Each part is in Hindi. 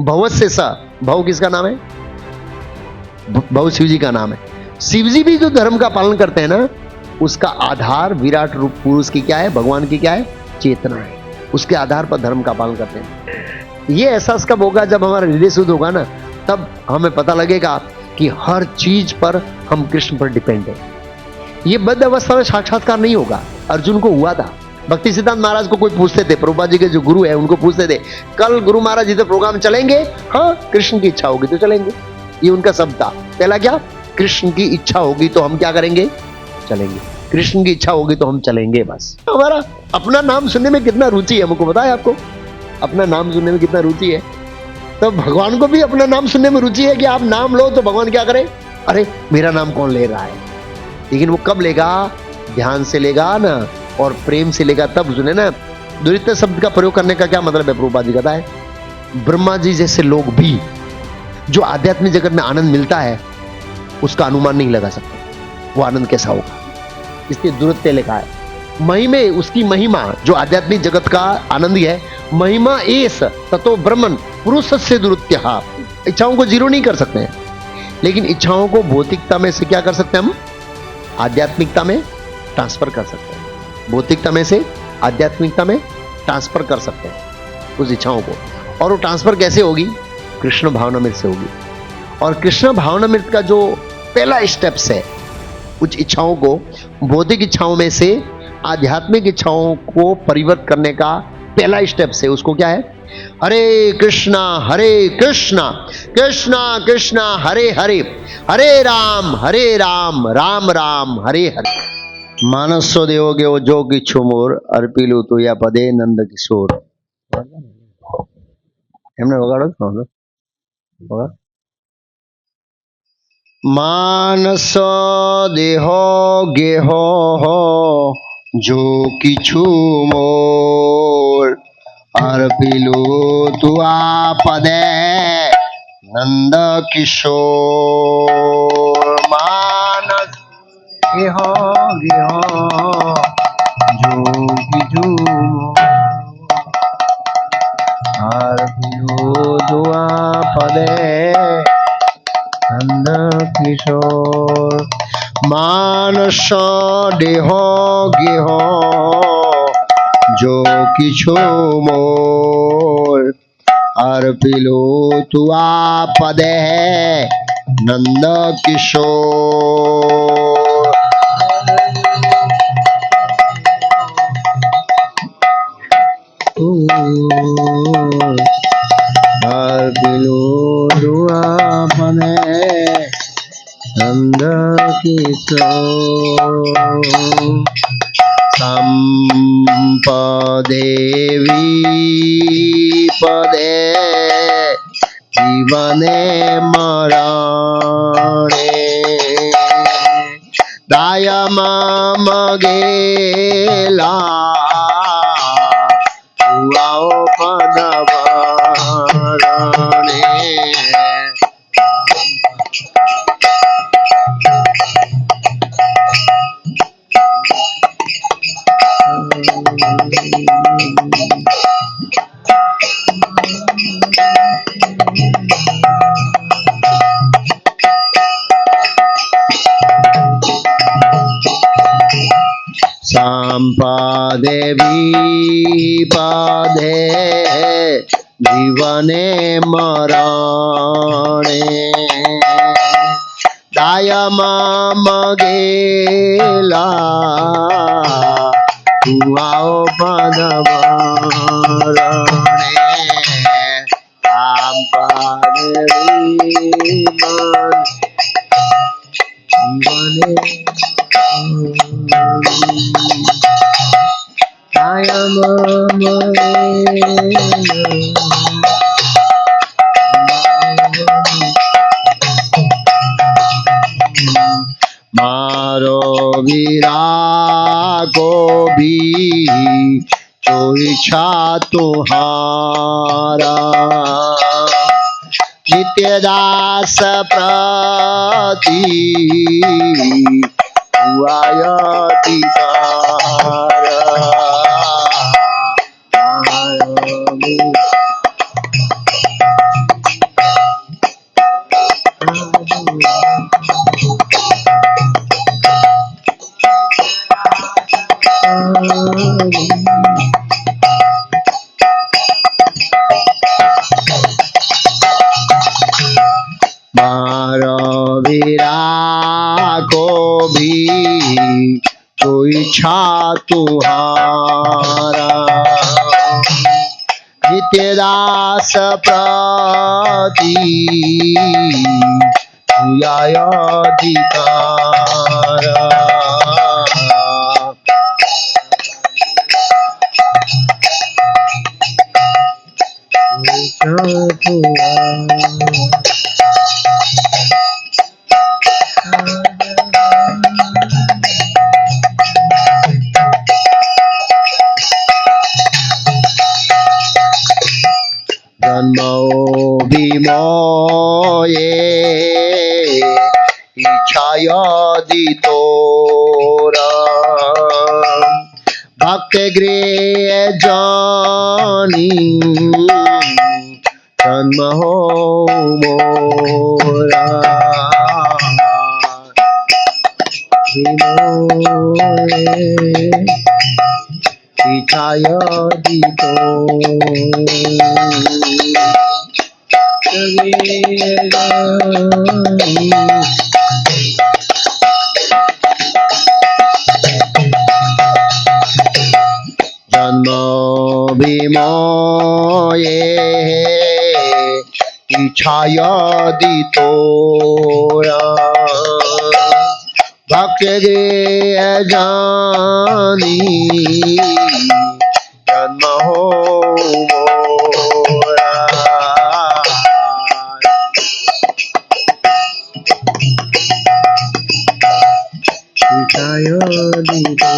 भवस्य स, भव किसका नाम है? भव शिव जी का नाम है। शिव जी भी जो धर्म का पालन करते हैं ना, उसका आधार विराट रूप पुरुष की क्या है? भगवान की क्या है? चेतना है। उसके आधार पर धर्म का पालन करते हैं। ये एहसास कब होगा? जब हमारा हृदय शुद्ध होगा ना, तब हमें पता लगेगा कि हर चीज पर हम कृष्ण पर डिपेंड है। ये बद्ध अवस्था में साक्षात्कार नहीं होगा, अर्जुन को हुआ था। भक्ति सिद्धांत महाराज को कोई पूछते थे, प्रभुपाद जी के जो गुरु है उनको पूछते थे, कल गुरु महाराज इधर प्रोग्राम चलेंगे? हाँ, कृष्ण की इच्छा होगी तो चलेंगे। ये उनका शब्द था। पहला क्या? कृष्ण की इच्छा होगी तो हम क्या करेंगे? चलेंगे। कृष्ण की इच्छा होगी तो हम चलेंगे। बस हमारा अपना नाम सुनने में कितना रुचि है, हमको पता है आपको? अपना नाम सुनने में कितना रुचि है। तो भगवान को भी अपना नाम सुनने में रुचि है कि आप नाम लो तो भगवान क्या करे? अरे मेरा नाम कौन ले रहा है? लेकिन वो कब लेगा? ध्यान से लेगा ना, और प्रेम से लेगा, तब सुने ना। दुरित शब्द का प्रयोग करने का क्या मतलब है? प्रभुपाद जी कहता है, ब्रह्मा जी जैसे लोग भी जो आध्यात्मिक जगत में आनंद मिलता है उसका अनुमान नहीं लगा सकते वो आनंद कैसा होगा। इसलिए दुरत्य लिखा है। महिमे, उसकी महिमा जो आध्यात्मिक जगत का आनंद ही है, महिमा एस ततो ब्रह्मन पुरुष से दुरत्य। इच्छाओं को जीरो नहीं कर सकते हैं, लेकिन इच्छाओं को भौतिकता में से क्या कर सकते हैं? हम आध्यात्मिकता में ट्रांसफर कर सकते हैं। भौतिकता में से आध्यात्मिकता में ट्रांसफर कर सकते हैं उस इच्छाओं को। और वो ट्रांसफर कैसे होगी? कृष्ण भावनामृत से होगी। और कृष्ण भावनामृत का जो पहला स्टेप्स है, कुछ इच्छाओं को भौतिक इच्छाओं में से आध्यात्मिक इच्छाओं को परिवर्तित करने का पहला स्टेप्स है, उसको क्या है? हरे कृष्णा कृष्णा कृष्णा हरे हरे, हरे राम राम राम हरे हरे। मानसो देवो गेवो जो किछु मोर अर्पिलु तो या पदे नंद किशोर। એમને વગાડો છો વગાડ। માનસો દેહો ગેહો હો જો કિछु મોર अर्पिलु तु आ पदे नंद किशोर। मानस गेहो गेहो जो किछु अर्पिलु तु आ पदे नंद किशोर। मानस देहो गेहो जो किछु मोर अर्पिलु तु आ पदे नंद किशोर। अर्पिलु तु आ पदे नंद किशोर। संपदेवी पदे जीवने मरणे दाय मम गेला हुआओ पद भरणे। संपदेवी पदे जीवने मरणे दाय मम गेला हुआओ पद भरणे। संपदेवी जीवने दाय मम मारो वीरा को भी जो इच्छा तुम्हारा नित्य दास प्रति हुआ अधिकार। राखो भी तो इच्छा तुम्हारा। नित्य दास प्रति तुया अधिकार। जन्मो विमोये इच्छायदितोरा भक्त गृह जानी जन्म हो मोरा। विमोये इच्छायदितो जन्म विमोये इच्छायदितोरा भक्त गृह जानी जन्म हो मोरा। इच्छायदितो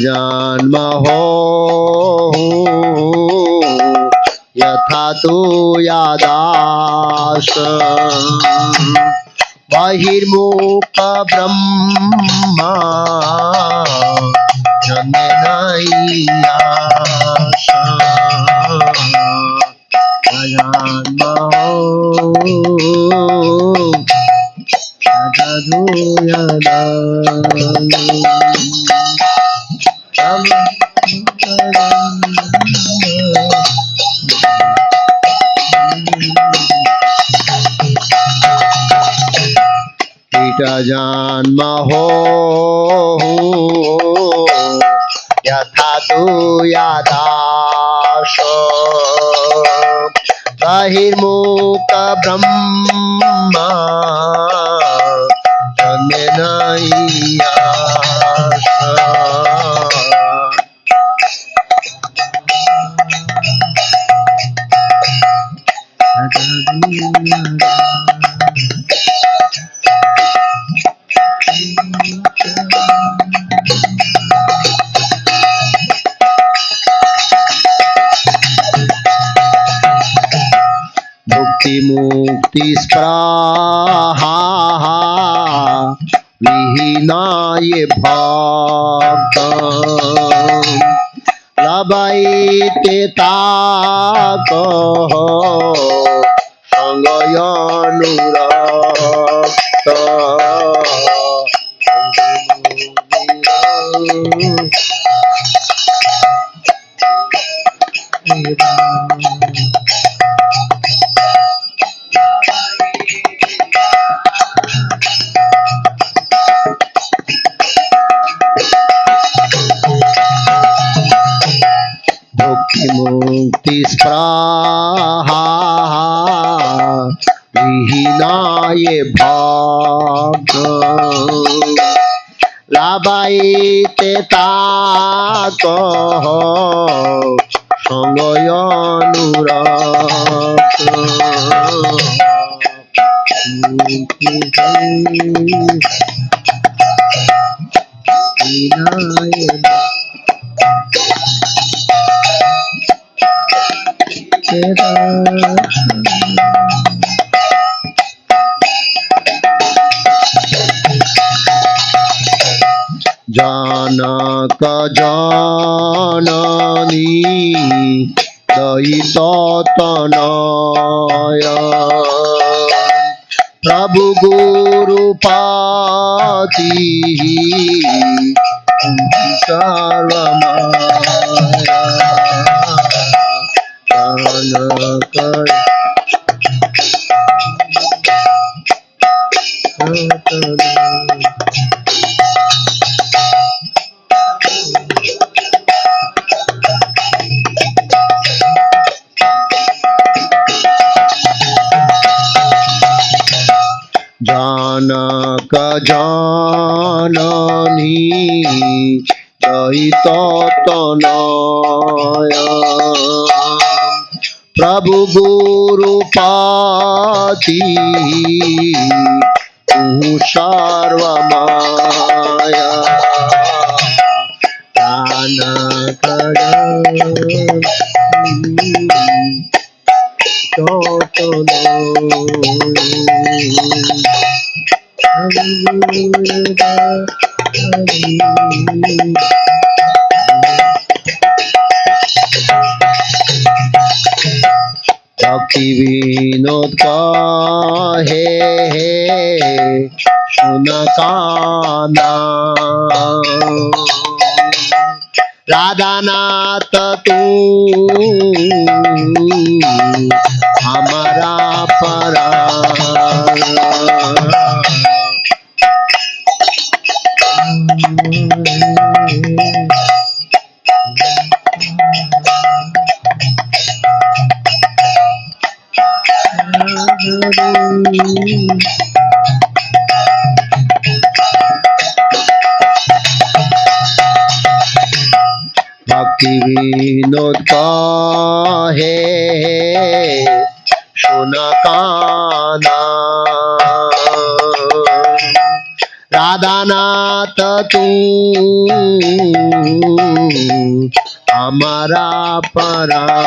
जन्म हो यथा तु यादाश बहिर्मुख ब्रह्मा जन्मे नहीं आशा। जन्म हो यथा तु यादाश जन्म हो यथा तु यादाश बहिर्मुख ब्रह्मा जन्मे नहीं आशा। मुक्ति मुक्ति स्पृहा विहीनाय भक्त लभैते ताको संगय अनुरक्त। मुक्ति स्पृहा विहीनाय भक्त लाभायते ताको संगय अनुरक्त। जनक जननी दयित तनय प्रभु गुरु पाती सर्वमाया दान कर जानक जाननी तनया प्रभु गुरु पाती सर्वमाया जानक भक्ति विनोद कहे सुन काना राधा नाथ तू हमारा परान भक्ति विनोद कहे सुन काना राधा नाथ तू हमारा परान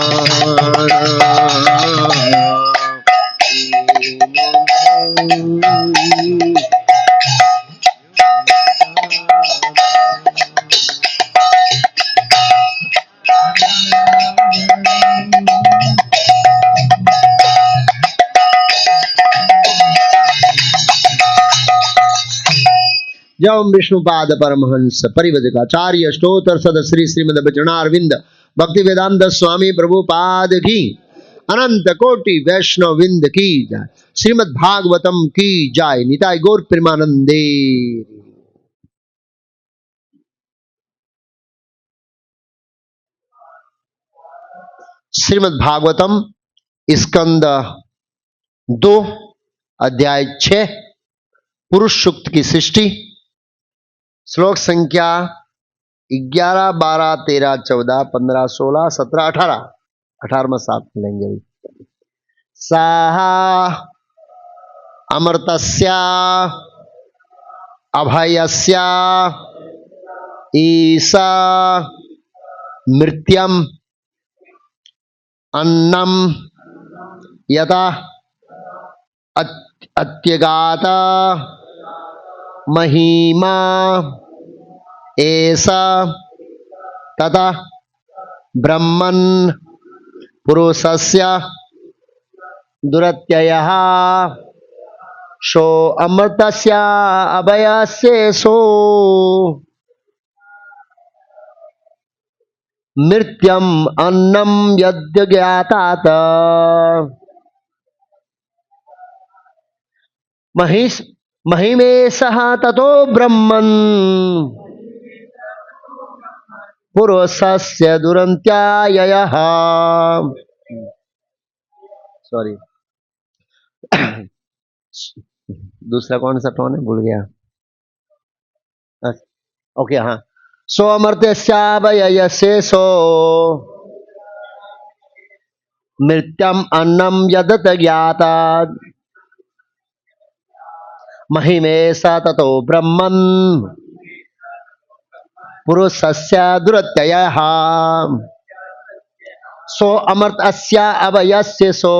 जब विष्णुपाद परमहंस परिवजकाचार्य स्तोत्र सद श्री श्रीमद वचनारविंद भक्ति वेदांत स्वामी प्रभुपाद की अनंत कोटि वैष्णव विंद की जय। श्रीमद् भागवतम की जय। निताय गौर प्रेमानंदे। श्रीमद् भागवतम स्कंद 2 अध्याय 6 पुरुष सूक्त की सृष्टि। श्लोक संख्या 11, 12, 13, 14, 15, 16, 17, 18। 18 साथ लेंगे। साहा अमृतस्या अभयस्या ईसा मृत्यम अन्नम यथा अत्यगाता महिमा ऐसा तथा ब्रह्मन् पुरुषस्य दुरत्ययः सो अमृतस्य अभयस्य सो मृत्यम अन्नम यद्य ज्ञातात महिमेशः ततो ब्रह्मन् पुरुषस्य दुरन्त्याययः। सॉरी दूसरा कौन सा टोन है भूल गया। ओके हाँ। सो अमर्त्यस्यावयस्य सो मृत्यम अन्नम यदत ज्ञाता महिमेशा ततो ब्रह्मन् पुरुषस्य दुरत्ययः सो अमर्त्यस्य अवयस्य सो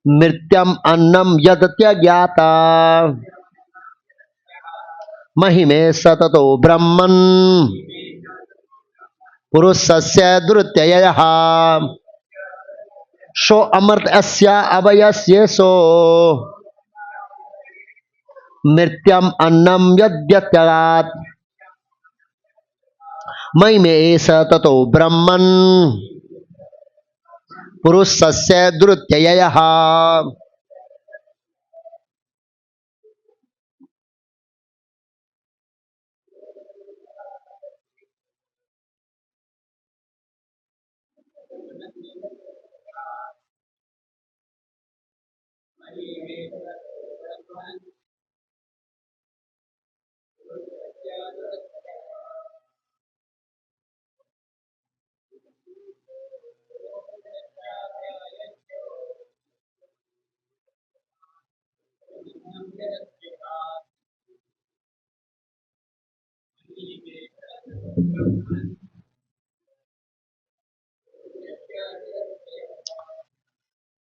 मृत्यम अन्नम यदत्य ज्ञाता महिमेशा ततो ब्रह्मन् पुरुषस्य दुरत्ययः सो अमृत अस्या अवयस्य सो मृत्यम अन्नम यद्यत्यात् मयि में एष ततो ब्रह्मन् पुरुषस्य दुरुत्ययः।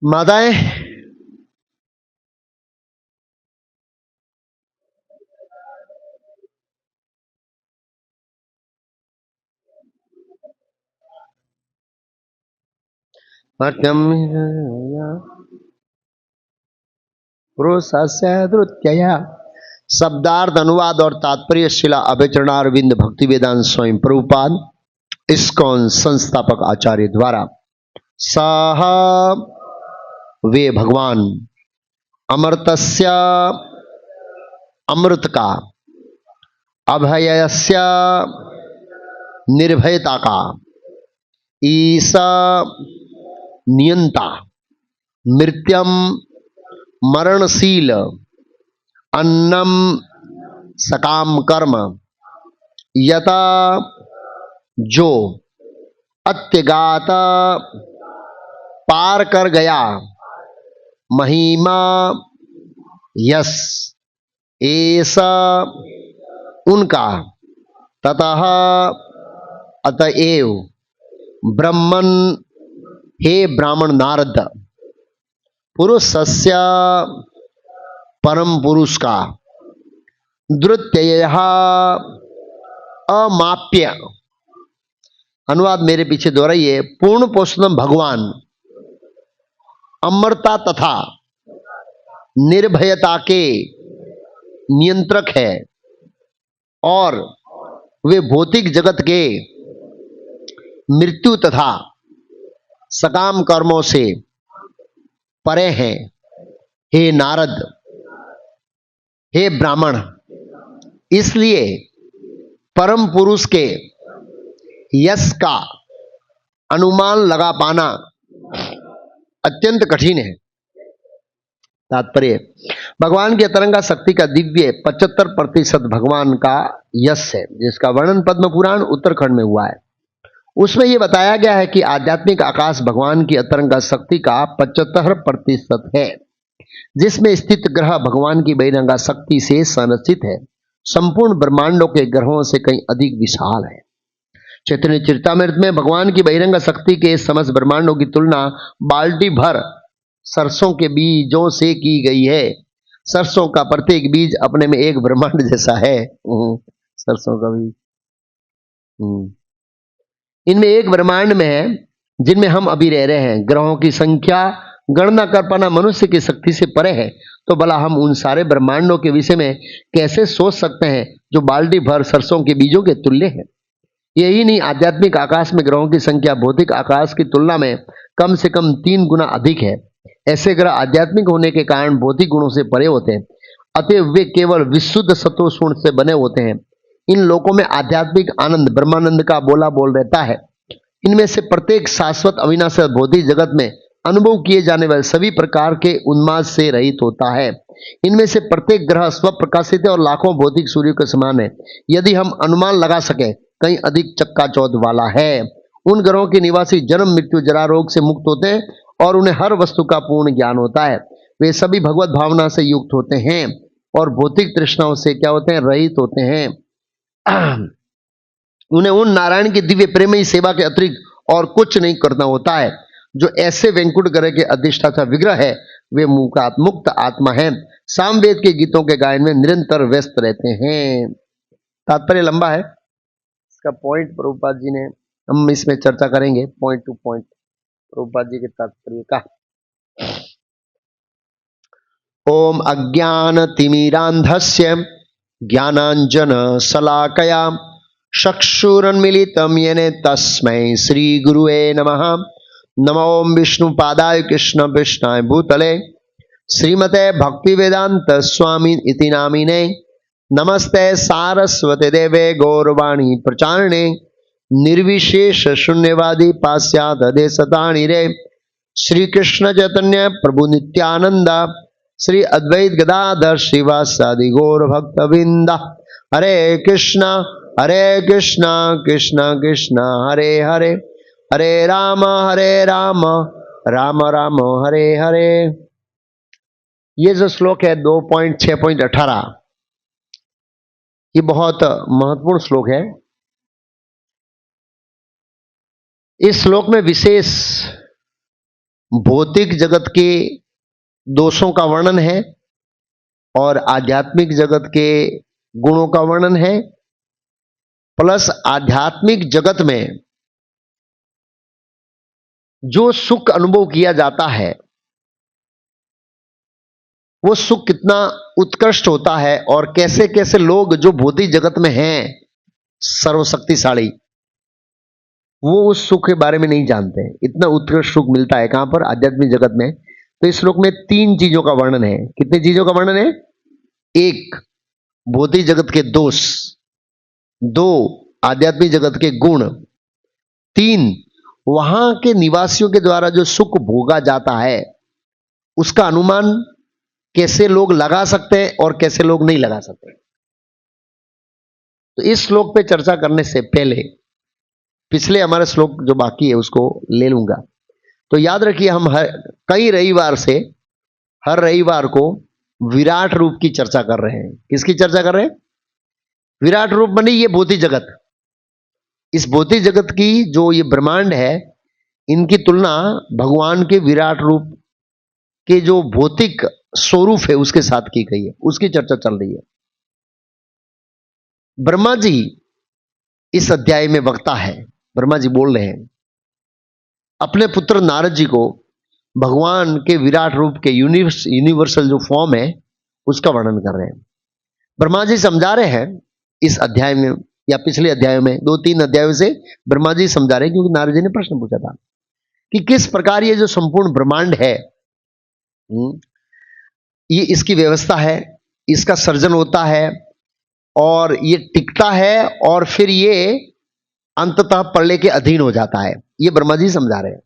माताएं, पुरुषस्य दुरुत्ययः। शब्दार्थ, अनुवाद और तात्पर्य शिला अभिचरणारविंद भक्ति वेदांत स्वयं प्रभुपाद इस्कॉन संस्थापक आचार्य द्वारा सह वे भगवान अमृतस्य अमृत का, अभयस्य निर्भयता का, ईसा नियंता, मृत्यम मरणशील, अन्नम सकाम कर्म, यता जो अत्यगात पार कर गया, महिमा यस ऐसा उनका, ततः अतएव ब्रह्मन हे ब्राह्मण नारद, पुरुषस्य परम पुरुष का, द्वितीयः अमाप्य, अनुवाद मेरे पीछे दोहराइए, पूर्ण पुरुषोत्तम भगवान अमरता तथा निर्भयता के नियंत्रक है और वे भौतिक जगत के मृत्यु तथा सकाम कर्मों से परे हैं। हे नारद, हे ब्राह्मण, इसलिए परम पुरुष के यश का अनुमान लगा पाना अत्यंत कठिन है। तात्पर्य, भगवान की अतरंगा शक्ति का दिव्य 75% भगवान का यश है, जिसका वर्णन पद्म पुराण उत्तरखंड में हुआ है। उसमें यह बताया गया है कि आध्यात्मिक आकाश भगवान की अतरंगा शक्ति का 75% है, जिसमें स्थित ग्रह भगवान की बहिरंगा शक्ति से संरचित है। संपूर्ण ब्रह्मांडों के ग्रहों से कहीं अधिक विशाल है। चैतन्य चरितामृत में भगवान की बहिरंग शक्ति के समस्त ब्रह्मांडों की तुलना बाल्टी भर सरसों के बीजों से की गई है। सरसों का प्रत्येक बीज अपने में एक ब्रह्मांड जैसा है। सरसों का बीज इनमें एक ब्रह्मांड में है, जिनमें हम अभी रह रहे हैं। ग्रहों की संख्या गणना कर पाना मनुष्य की शक्ति से परे है, तो भला हम उन सारे ब्रह्मांडों के विषय में कैसे सोच सकते हैं जो बाल्टी भर सरसों के बीजों के तुल्य है। यही नहीं, आध्यात्मिक आकाश में ग्रहों की संख्या भौतिक आकाश की तुलना में कम से कम 3 गुना अधिक है। ऐसे ग्रह आध्यात्मिक होने के कारण भौतिक गुणों से परे होते हैं, अतएव वे केवल विशुद्ध सत्व से बने होते हैं। इन लोकों में आध्यात्मिक आनंद ब्रह्मानंद का बोला बोल रहता है। इनमें से प्रत्येक शाश्वत अविनाशी भौतिक जगत में अनुभव किए जाने वाले सभी प्रकार के उन्माद से रहित होता है। इनमें से प्रत्येक ग्रह स्व प्रकाशित है और लाखों भौतिक सूर्य के समान है। यदि हम अनुमान लगा सके, कहीं अधिक चक्काचौंध वाला है। उन ग्रहों के निवासी जन्म मृत्यु जरा रोग से मुक्त होते हैं और उन्हें हर वस्तु का पूर्ण ज्ञान होता है। वे सभी भगवत भावना से युक्त होते हैं और भौतिक तृष्णाओं से क्या होते हैं, रहित होते हैं। उन्हें उन नारायण की दिव्य प्रेमयी सेवा के अतिरिक्त और कुछ नहीं करना होता है। जो ऐसे वेंकुट ग्रह के अधिष्ठाता विग्रह है, वे मुक्त आत्मा हैं। सामवेद के गीतों के गायन में निरंतर व्यस्त रहते हैं। तात्पर्य लंबा है, इसका पॉइंट प्रभुपाद जी ने, हम इसमें चर्चा करेंगे point two point. Prabhupada ji के तात्पर्य का। ओम अज्ञानतिमिरान्धस्य ज्ञानाञ्जनशलाकया चक्षुरुन्मीलितं येन तस्मै श्रीगुरुवे नमः। नमो विष्णुपादाय कृष्णपृष्ठाय भूतले श्रीमते भक्तिवेदांत स्वामी इति नामिने। नमस्ते सारस्वते देवे गौरवाणी प्रचारिणे निर्विशेष शून्यवादी पाश्चात्य देशतारिणे। श्री कृष्ण चैतन्य प्रभु नित्यानंद श्री अद्वैत गदाधर श्रीवासादि गौर भक्तवृंद। हरे कृष्णा कृष्ण कृष्ण हरे हरे, हरे राम राम राम हरे हरे। ये जो श्लोक है 2.6.18, ये बहुत महत्वपूर्ण श्लोक है। इस श्लोक में विशेष भौतिक जगत के दोषों का वर्णन है और आध्यात्मिक जगत के गुणों का वर्णन है, प्लस आध्यात्मिक जगत में जो सुख अनुभव किया जाता है वो सुख कितना उत्कृष्ट होता है और कैसे कैसे लोग जो भौतिक जगत में हैं सर्वशक्तिशाली, वो उस सुख के बारे में नहीं जानते। इतना उत्कृष्ट सुख मिलता है कहां पर? आध्यात्मिक जगत में। तो इस श्लोक में 3 चीजों का वर्णन है। कितनी चीजों का वर्णन है? 1 भौतिक जगत के दोष, 2 आध्यात्मिक जगत के गुण, 3 वहां के निवासियों के द्वारा जो सुख भोगा जाता है उसका अनुमान कैसे लोग लगा सकते हैं और कैसे लोग नहीं लगा सकते। तो इस श्लोक पे चर्चा करने से पहले पिछले हमारे श्लोक जो बाकी है उसको ले लूंगा। तो याद रखिए, हम कई रविवार से हर रविवार को विराट रूप की चर्चा कर रहे हैं। किसकी चर्चा कर रहे हैं? विराट रूप माने ये भौतिक जगत। इस भौतिक जगत की जो ये ब्रह्मांड है, इनकी तुलना भगवान के विराट रूप के जो भौतिक स्वरूप है उसके साथ की गई है, उसकी चर्चा चल रही है। ब्रह्मा जी इस अध्याय में वक्ता है। ब्रह्मा जी बोल रहे हैं, अपने पुत्र नारद जी को भगवान के विराट रूप के यूनिवर्सल जो फॉर्म है उसका वर्णन कर रहे हैं। ब्रह्मा जी समझा रहे हैं इस अध्याय में या पिछले अध्याय में, 2-3 अध्यायों से ब्रह्मा जी समझा रहे हैं, क्योंकि नारद जी ने प्रश्न पूछा था कि किस प्रकार ये जो संपूर्ण ब्रह्मांड है, ये इसकी व्यवस्था है, इसका सर्जन होता है और ये टिकता है और फिर ये अंततः प्रलय के अधीन हो जाता है। ये ब्रह्मा जी समझा रहे हैं।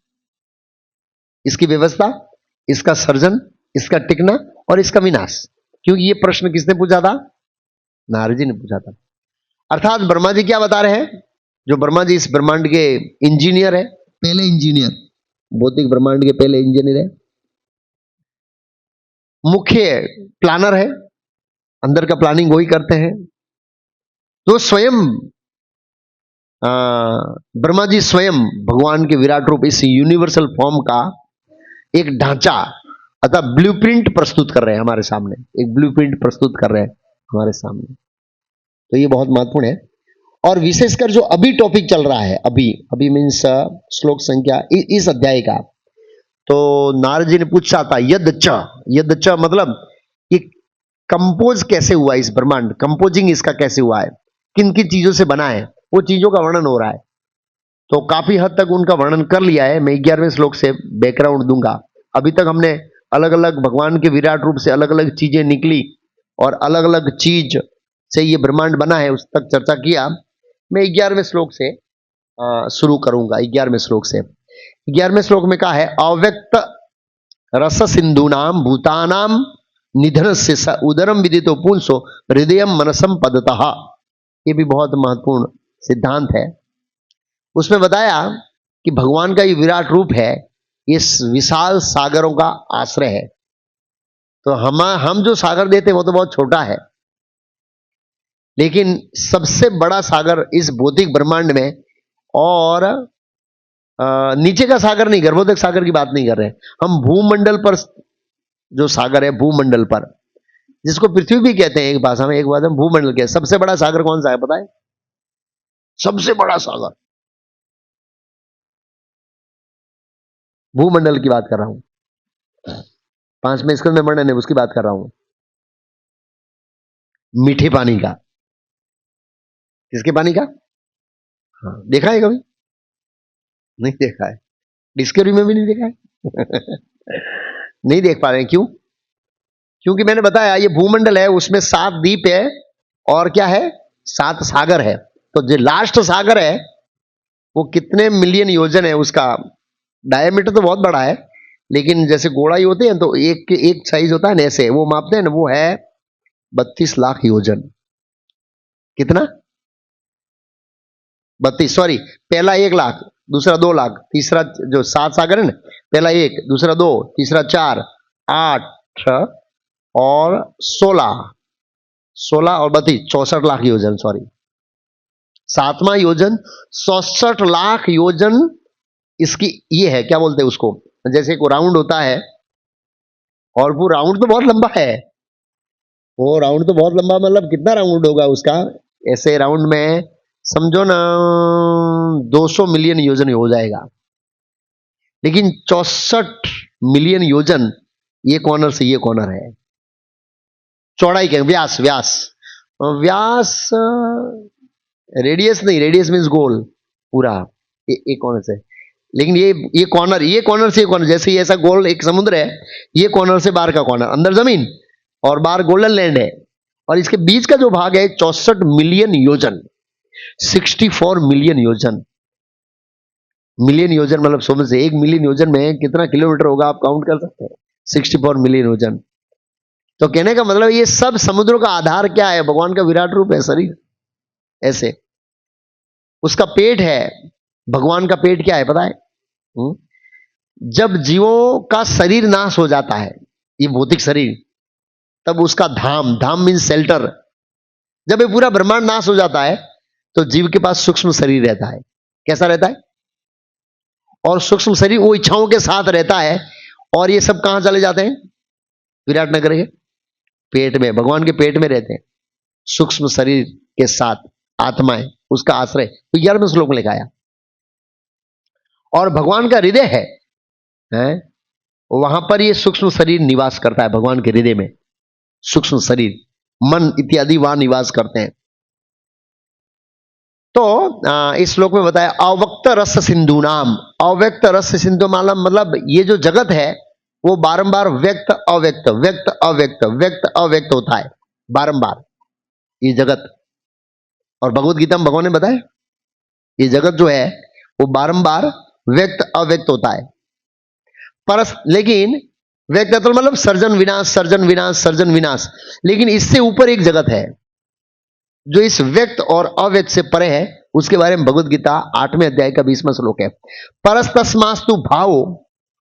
इसकी व्यवस्था, इसका सर्जन, इसका टिकना और इसका विनाश। क्योंकि ये प्रश्न किसने पूछा था? नारद जी ने पूछा था। अर्थात ब्रह्मा जी क्या बता रहे हैं? जो ब्रह्मा जी इस ब्रह्मांड के इंजीनियर है, पहले इंजीनियर, भौतिक ब्रह्मांड के पहले इंजीनियर है, मुख्य प्लानर है, अंदर का प्लानिंग वही करते हैं। तो स्वयं ब्रह्मा जी स्वयं भगवान के विराट रूप इस यूनिवर्सल फॉर्म का एक ढांचा अर्थात ब्लूप्रिंट प्रस्तुत कर रहे हैं हमारे सामने। एक ब्लूप्रिंट प्रस्तुत कर रहे हैं हमारे सामने। तो ये बहुत महत्वपूर्ण है। और विशेषकर जो अभी टॉपिक चल रहा है, अभी मीन्स श्लोक संख्या इस अध्याय का, तो नारद जी ने पूछा था यद च मतलब ये कंपोज कैसे हुआ, इस ब्रह्मांड कंपोजिंग इसका कैसे हुआ है, किन किन चीजों से बना है, वो चीजों का वर्णन हो रहा है। तो काफी हद तक उनका वर्णन कर लिया है। मैं 11वें श्लोक से बैकग्राउंड दूंगा। अभी तक हमने अलग अलग भगवान के विराट रूप से अलग अलग चीजें निकली और अलग अलग चीज से ये ब्रह्मांड बना है, उस तक चर्चा किया। मैं 11वें श्लोक से शुरू करूंगा। 11वें श्लोक से 11वें श्लोक में कहा है, अव्यक्त रस सिंधु नाम भूतानाम निधन से स उदरम विदितो पुंसो हृदयम मनसम पदतः। ये भी बहुत महत्वपूर्ण सिद्धांत है। उसमें बताया कि भगवान का ये विराट रूप है, इस विशाल सागरों का आश्रय है। तो हम जो सागर देते हैं वो तो बहुत छोटा है, लेकिन सबसे बड़ा सागर इस भौतिक ब्रह्मांड में, और नीचे का सागर नहीं, गर्भोदक सागर की बात नहीं कर रहे, हम भूमंडल पर जो सागर है, भूमंडल पर जिसको पृथ्वी भी कहते हैं एक भाषा में, एक बात में भूमंडल के सबसे बड़ा सागर कौन सा है पता है? सबसे बड़ा सागर भूमंडल की बात कर रहा हूं। 5वें स्कंद में वर्णन है, उसकी बात कर रहा हूं। मीठे पानी का। किसके पानी का? हाँ, देखा है कभी? नहीं देखा है। डिस्कवरी में भी नहीं देखा है। नहीं देख पा रहे हैं, क्यों? क्योंकि मैंने बताया ये भूमंडल है, उसमें 7 द्वीप है और क्या है, 7 सागर है। तो जो लास्ट सागर है वो कितने मिलियन योजन है, उसका डायमीटर तो बहुत बड़ा है, लेकिन जैसे गोड़ाई होते हैं तो एक साइज होता है ना, ऐसे वो मापते हैं ना, वो है 32 लाख योजन। कितना? 32, सॉरी, पहला 1 लाख, दूसरा 2 लाख, तीसरा, जो 7 सागर है ना, पहला 1, दूसरा 2, तीसरा 4, 8 और 16 और 32, 64 लाख योजन, सॉरी, 7वां योजन 64 लाख योजन। इसकी ये है, क्या बोलते हैं उसको, जैसे एक राउंड होता है, और वो राउंड तो बहुत लंबा है, वो राउंड तो बहुत लंबा, मतलब कितना राउंड होगा उसका, ऐसे राउंड में समझो ना 200 मिलियन योजन हो जाएगा। लेकिन 64 मिलियन योजन ये कॉर्नर से ये कॉर्नर है। चौड़ाई के व्यास, व्यास रेडियस नहीं, रेडियस मींस गोल पूरा, एक कॉर्नर से। लेकिन ये कॉर्नर से ये कॉर्नर, जैसे ये ऐसा गोल एक समुद्र है, ये कॉर्नर से बाहर का कॉर्नर, अंदर जमीन और बाहर गोल्डन लैंड है, और इसके बीच का जो भाग है 64 मिलियन योजन, 64 मिलियन योजन। मिलियन योजन मतलब समझ से 1 मिलियन योजन में कितना किलोमीटर होगा, आप काउंट कर सकते हैं। 64 मिलियन योजन। तो कहने का मतलब ये सब समुद्रों का आधार क्या है? भगवान का विराट रूप है, शरीर। ऐसे उसका पेट है, भगवान का पेट क्या है पता है? जब जीवों का शरीर नाश हो जाता है, ये भौतिक शरीर, तब उसका धाम मीन्स शेल्टर, जब ये पूरा ब्रह्मांड नाश हो जाता है तो जीव के पास सूक्ष्म शरीर रहता है। कैसा रहता है? और सूक्ष्म शरीर वो इच्छाओं के साथ रहता है, और ये सब कहां चले जाते हैं? विराट नगर के पेट में, भगवान के पेट में रहते हैं, सूक्ष्म शरीर के साथ आत्माएं, उसका आश्रय। तो 11वें श्लोक में लिखा है। और भगवान का हृदय है, वहां पर ये सूक्ष्म शरीर निवास करता है। भगवान के हृदय में सूक्ष्म शरीर, मन इत्यादि वहां निवास करते हैं। तो इस श्लोक में बताया अव्यक्त रस सिंधु नाम। अव्यक्त रस सिंधु मतलब ये जो जगत है वो बारंबार व्यक्त अव्यक्त व्यक्त अव्यक्त व्यक्त अव्यक्त होता है बारंबार, ये जगत। और भगवत गीता में भगवान ने बताया ये जगत जो है वो बारंबार व्यक्त अव्यक्त होता है। लेकिन व्यक्त तो मतलब सर्जन विनाश, सर्जन विनाश, सर्जन विनाश। लेकिन इससे ऊपर एक जगत है जो इस व्यक्त और अव्यक्त से परे है। उसके बारे में भगवत गीता 8वें अध्याय का 20वां श्लोक है। परस्तस्मास्तु भाव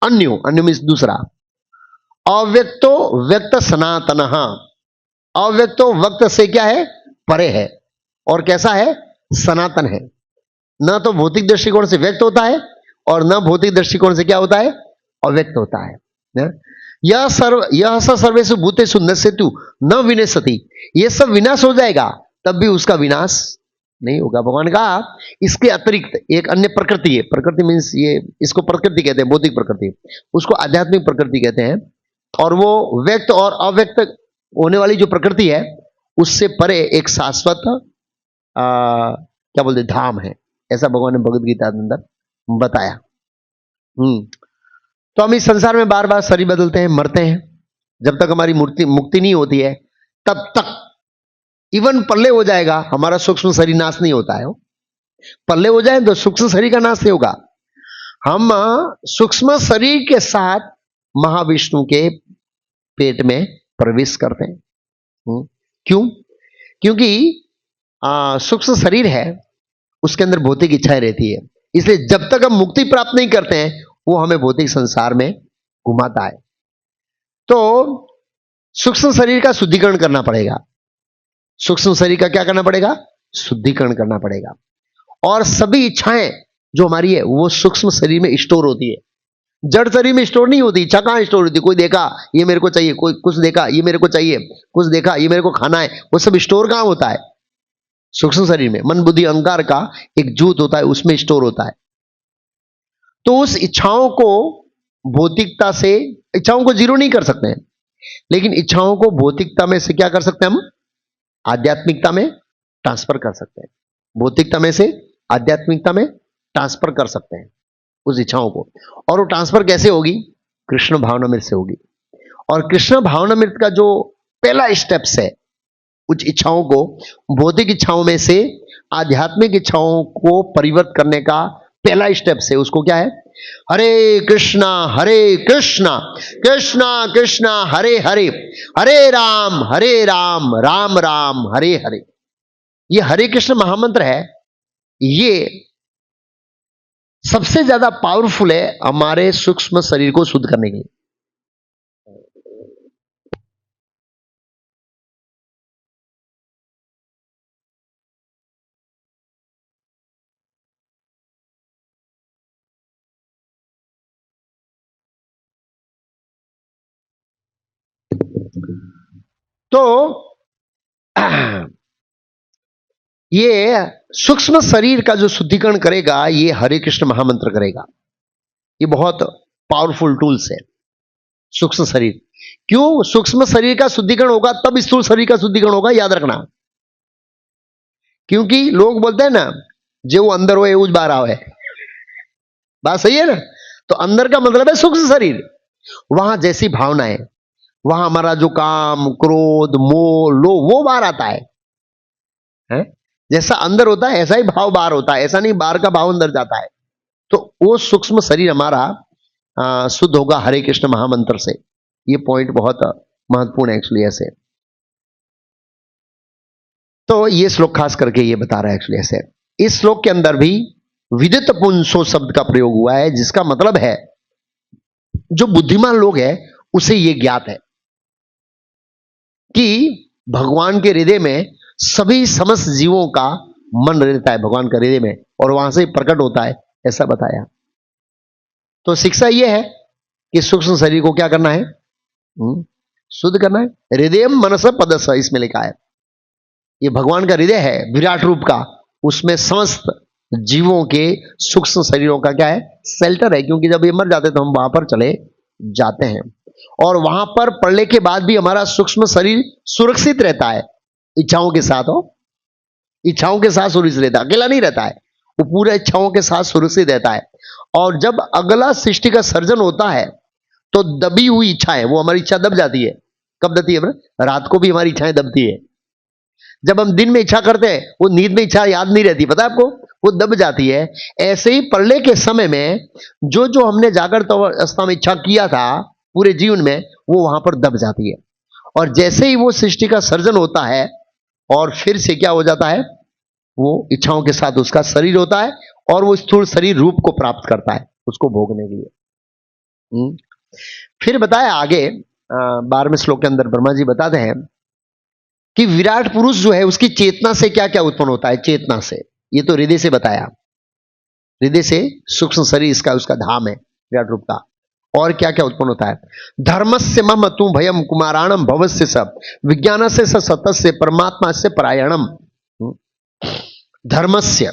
अन्यो, अन्य मीन्स दूसरा, अव्यक्तो व्यक्त सनातन। अव्यक्तो वक्त से क्या है? परे है, और कैसा है? सनातन है। न तो भौतिक दृष्टिकोण से व्यक्त होता है और न भौतिक दृष्टिकोण से क्या होता है? अव्यक्त होता है। यह सर्वेषु भूतेषु नश्यतु न विनश्यति। ये सब विनाश हो जाएगा तब भी उसका विनाश नहीं होगा। भगवान का इसके अतिरिक्त एक अन्य प्रकृति है। प्रकृति मीन्स ये, इसको प्रकृति कहते हैं, भौतिक प्रकृति, उसको आध्यात्मिक प्रकृति कहते हैं। और वो व्यक्त और अव्यक्त होने वाली जो प्रकृति है उससे परे एक शाश्वत क्या बोलते धाम है, ऐसा भगवान ने भगवत गीता के अंदर बताया। तो हम इस संसार में बार बार शरीर बदलते हैं, मरते हैं। जब तक हमारी मुक्ति नहीं होती है तब तक इवन पल्ले हो जाएगा, हमारा सूक्ष्म शरीर नाश नहीं होता है। पल्ले हो जाए तो सूक्ष्म शरीर का नाश नहीं होगा। हम सूक्ष्म शरीर के साथ महाविष्णु के पेट में प्रवेश करते हैं। क्यों? क्योंकि सूक्ष्म शरीर है, उसके अंदर भौतिक इच्छाएं रहती है। इसलिए जब तक हम मुक्ति प्राप्त नहीं करते हैं वो हमें भौतिक संसार में घुमाता है। तो सूक्ष्म शरीर का शुद्धिकरण करना पड़ेगा। सूक्ष्म शरीर का क्या करना पड़ेगा? शुद्धिकरण करना पड़ेगा। और सभी इच्छाएं जो हमारी है वो सूक्ष्म शरीर में स्टोर होती है, जड़ शरीर में स्टोर नहीं होती। इच्छा कहां स्टोर होती? कोई देखा ये मेरे को चाहिए, कोई कुछ देखा ये मेरे को चाहिए, कुछ देखा ये मेरे को खाना है, वो सब स्टोर कहां होता है? सूक्ष्म शरीर में। मन बुद्धि अहंकार का एक जूथ होता है, उसमें स्टोर होता है। तो उस इच्छाओं को भौतिकता से इच्छाओं को जीरो नहीं कर सकते हैं, लेकिन इच्छाओं को भौतिकता में से क्या कर सकते हैं हम, आध्यात्मिकता में ट्रांसफर कर सकते हैं। भौतिकता में से आध्यात्मिकता में ट्रांसफर कर सकते हैं उस इच्छाओं को। और वो ट्रांसफर कैसे होगी, कृष्ण भावनामृत से होगी। और कृष्ण भावनामृत का जो पहला स्टेप्स है उस इच्छाओं को भौतिक इच्छाओं में से आध्यात्मिक इच्छाओं को परिवर्तित करने का पहला स्टेप है, उसको क्या है, हरे कृष्णा कृष्णा कृष्णा हरे हरे, हरे राम राम राम हरे हरे। ये हरे कृष्ण महामंत्र है, ये सबसे ज्यादा पावरफुल है हमारे सूक्ष्म शरीर को शुद्ध करने के लिए। तो ये सूक्ष्म शरीर का जो शुद्धिकरण करेगा ये हरे कृष्ण महामंत्र करेगा। ये बहुत पावरफुल टूल्स है सूक्ष्म शरीर। क्यों सूक्ष्म शरीर का शुद्धिकरण होगा तब स्थूल शरीर का शुद्धिकरण होगा, याद रखना। क्योंकि लोग बोलते हैं ना, जो अंदर हो उस बाहर आओ है, बात सही है ना। तो अंदर का मतलब है सूक्ष्म शरीर, वहां जैसी भावनाएं, वहां हमारा जो काम क्रोध मोह लोभ वो बाहर आता है? जैसा अंदर होता है ऐसा ही भाव बाहर होता है, ऐसा नहीं बाहर का भाव अंदर जाता है। तो वो सूक्ष्म शरीर हमारा शुद्ध होगा हरे कृष्ण महामंत्र से। ये पॉइंट बहुत महत्वपूर्ण है एक्चुअली ऐसे। तो ये श्लोक खास करके ये बता रहा है एक्चुअली ऐसे। इस श्लोक के अंदर भी विदित पुंसो शब्द का प्रयोग हुआ है, जिसका मतलब है जो बुद्धिमान लोग हैं उसे ये ज्ञात है कि भगवान के हृदय में सभी समस्त जीवों का मन रहता है, भगवान के हृदय में, और वहां से प्रकट होता है, ऐसा बताया। तो शिक्षा यह है कि सूक्ष्म शरीर को क्या करना है, शुद्ध करना है। हृदय मनस पदस इसमें लिखा है, ये भगवान का हृदय है विराट रूप का, उसमें समस्त जीवों के सूक्ष्म शरीरों का क्या है, शेल्टर है। क्योंकि जब ये मर जाते तो हम वहां पर चले जाते हैं, और वहां पर पड़ने के बाद भी हमारा सूक्ष्म शरीर सुरक्षित रहता है, इच्छाओं के साथ हो, इच्छाओं के साथ सुरक्षित रहता है, अकेला नहीं रहता है, वो पूरे इच्छाओं के साथ सुरक्षित रहता है। और जब अगला सृष्टि का सर्जन होता है तो दबी हुई इच्छा है, वो हमारी इच्छा दब जाती है। कब दबती है? रात को भी हमारी इच्छाएं दबती है। जब हम दिन में इच्छा करते हैं वो नींद में इच्छा याद नहीं रहती, पता है आपको, वो दब जाती है। ऐसे ही प्रलय के समय में जो जो हमने जागृत अवस्था में इच्छा किया था पूरे जीवन में, वो वहां पर दब जाती है। और जैसे ही वो सृष्टि का सर्जन होता है और फिर से क्या हो जाता है, वो इच्छाओं के साथ उसका शरीर होता है और वो स्थूल शरीर रूप को प्राप्त करता है उसको भोगने के लिए। फिर बताया आगे 12वें श्लोक के अंदर ब्रह्मा जी बताते हैं कि विराट पुरुष जो है उसकी चेतना से क्या क्या उत्पन्न होता है। चेतना से, ये तो हृदय से बताया, हृदय से सूक्ष्म शरीर इसका उसका धाम है विराट रूप का। और क्या क्या उत्पन्न होता है, धर्मस्य मम तु भयम कुमाराणम भवस्य सब विज्ञानस्य स सतस्य परमात्मा से परायणम। धर्मस्य,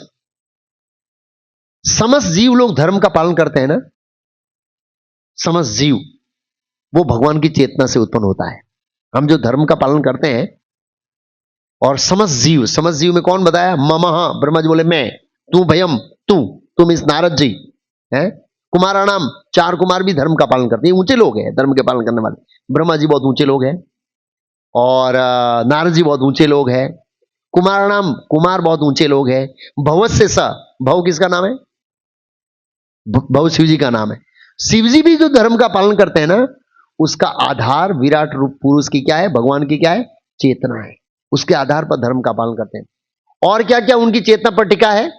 समस्त जीव लोग धर्म का पालन करते हैं ना, समस्त जीव वो भगवान की चेतना से उत्पन्न होता है। हम जो धर्म का पालन करते हैं, और समस्त जीव में कौन बताया, ममहा, ब्रह्मा जी बोले मैं, तू भयम तुम इस नारद जी है, कुमाराणाम, 4 कुमार भी धर्म का पालन करते हैं, ऊंचे लोग हैं धर्म के पालन करने वाले। ब्रह्मा जी बहुत ऊंचे लोग हैं, और नारद जी बहुत ऊंचे लोग हैं, कुमाराणाम, कुमार बहुत ऊंचे लोग हैं। भवस्य स, भव किसका नाम है, भव शिव जी का नाम है। शिव जी भी जो धर्म का पालन करते हैं ना, उसका आधार विराट रूप पुरुष की क्या है, भगवान की क्या है, चेतना है। उसके आधार पर धर्म का पालन करते हैं। और क्या क्या उनकी चेतना पर टिका है,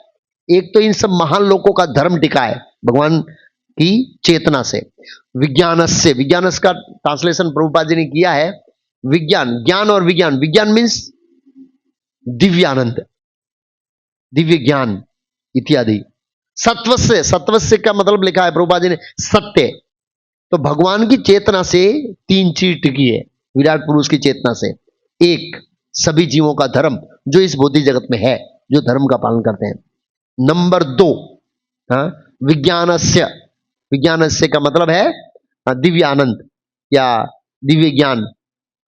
एक तो इन सब महान लोगों का धर्म टिका है भगवान की चेतना से। विज्ञानस्य, विज्ञानस्य का ट्रांसलेशन प्रभुपाद जी ने किया है विज्ञान, ज्ञान और विज्ञान। विज्ञान मीन्स दिव्यानंद, दिव्य ज्ञान इत्यादि। सत्वस्य, सत्वस्य का मतलब लिखा है प्रभुपाद जी ने सत्य। तो भगवान की चेतना से 3 चीज टिकी है विराट पुरुष की चेतना से। एक, सभी जीवों का धर्म जो इस भौतिक जगत में है, जो धर्म का पालन करते हैं। नंबर 2, विज्ञानस्य, विज्ञानस्य का मतलब है दिव्य आनंद या दिव्य ज्ञान।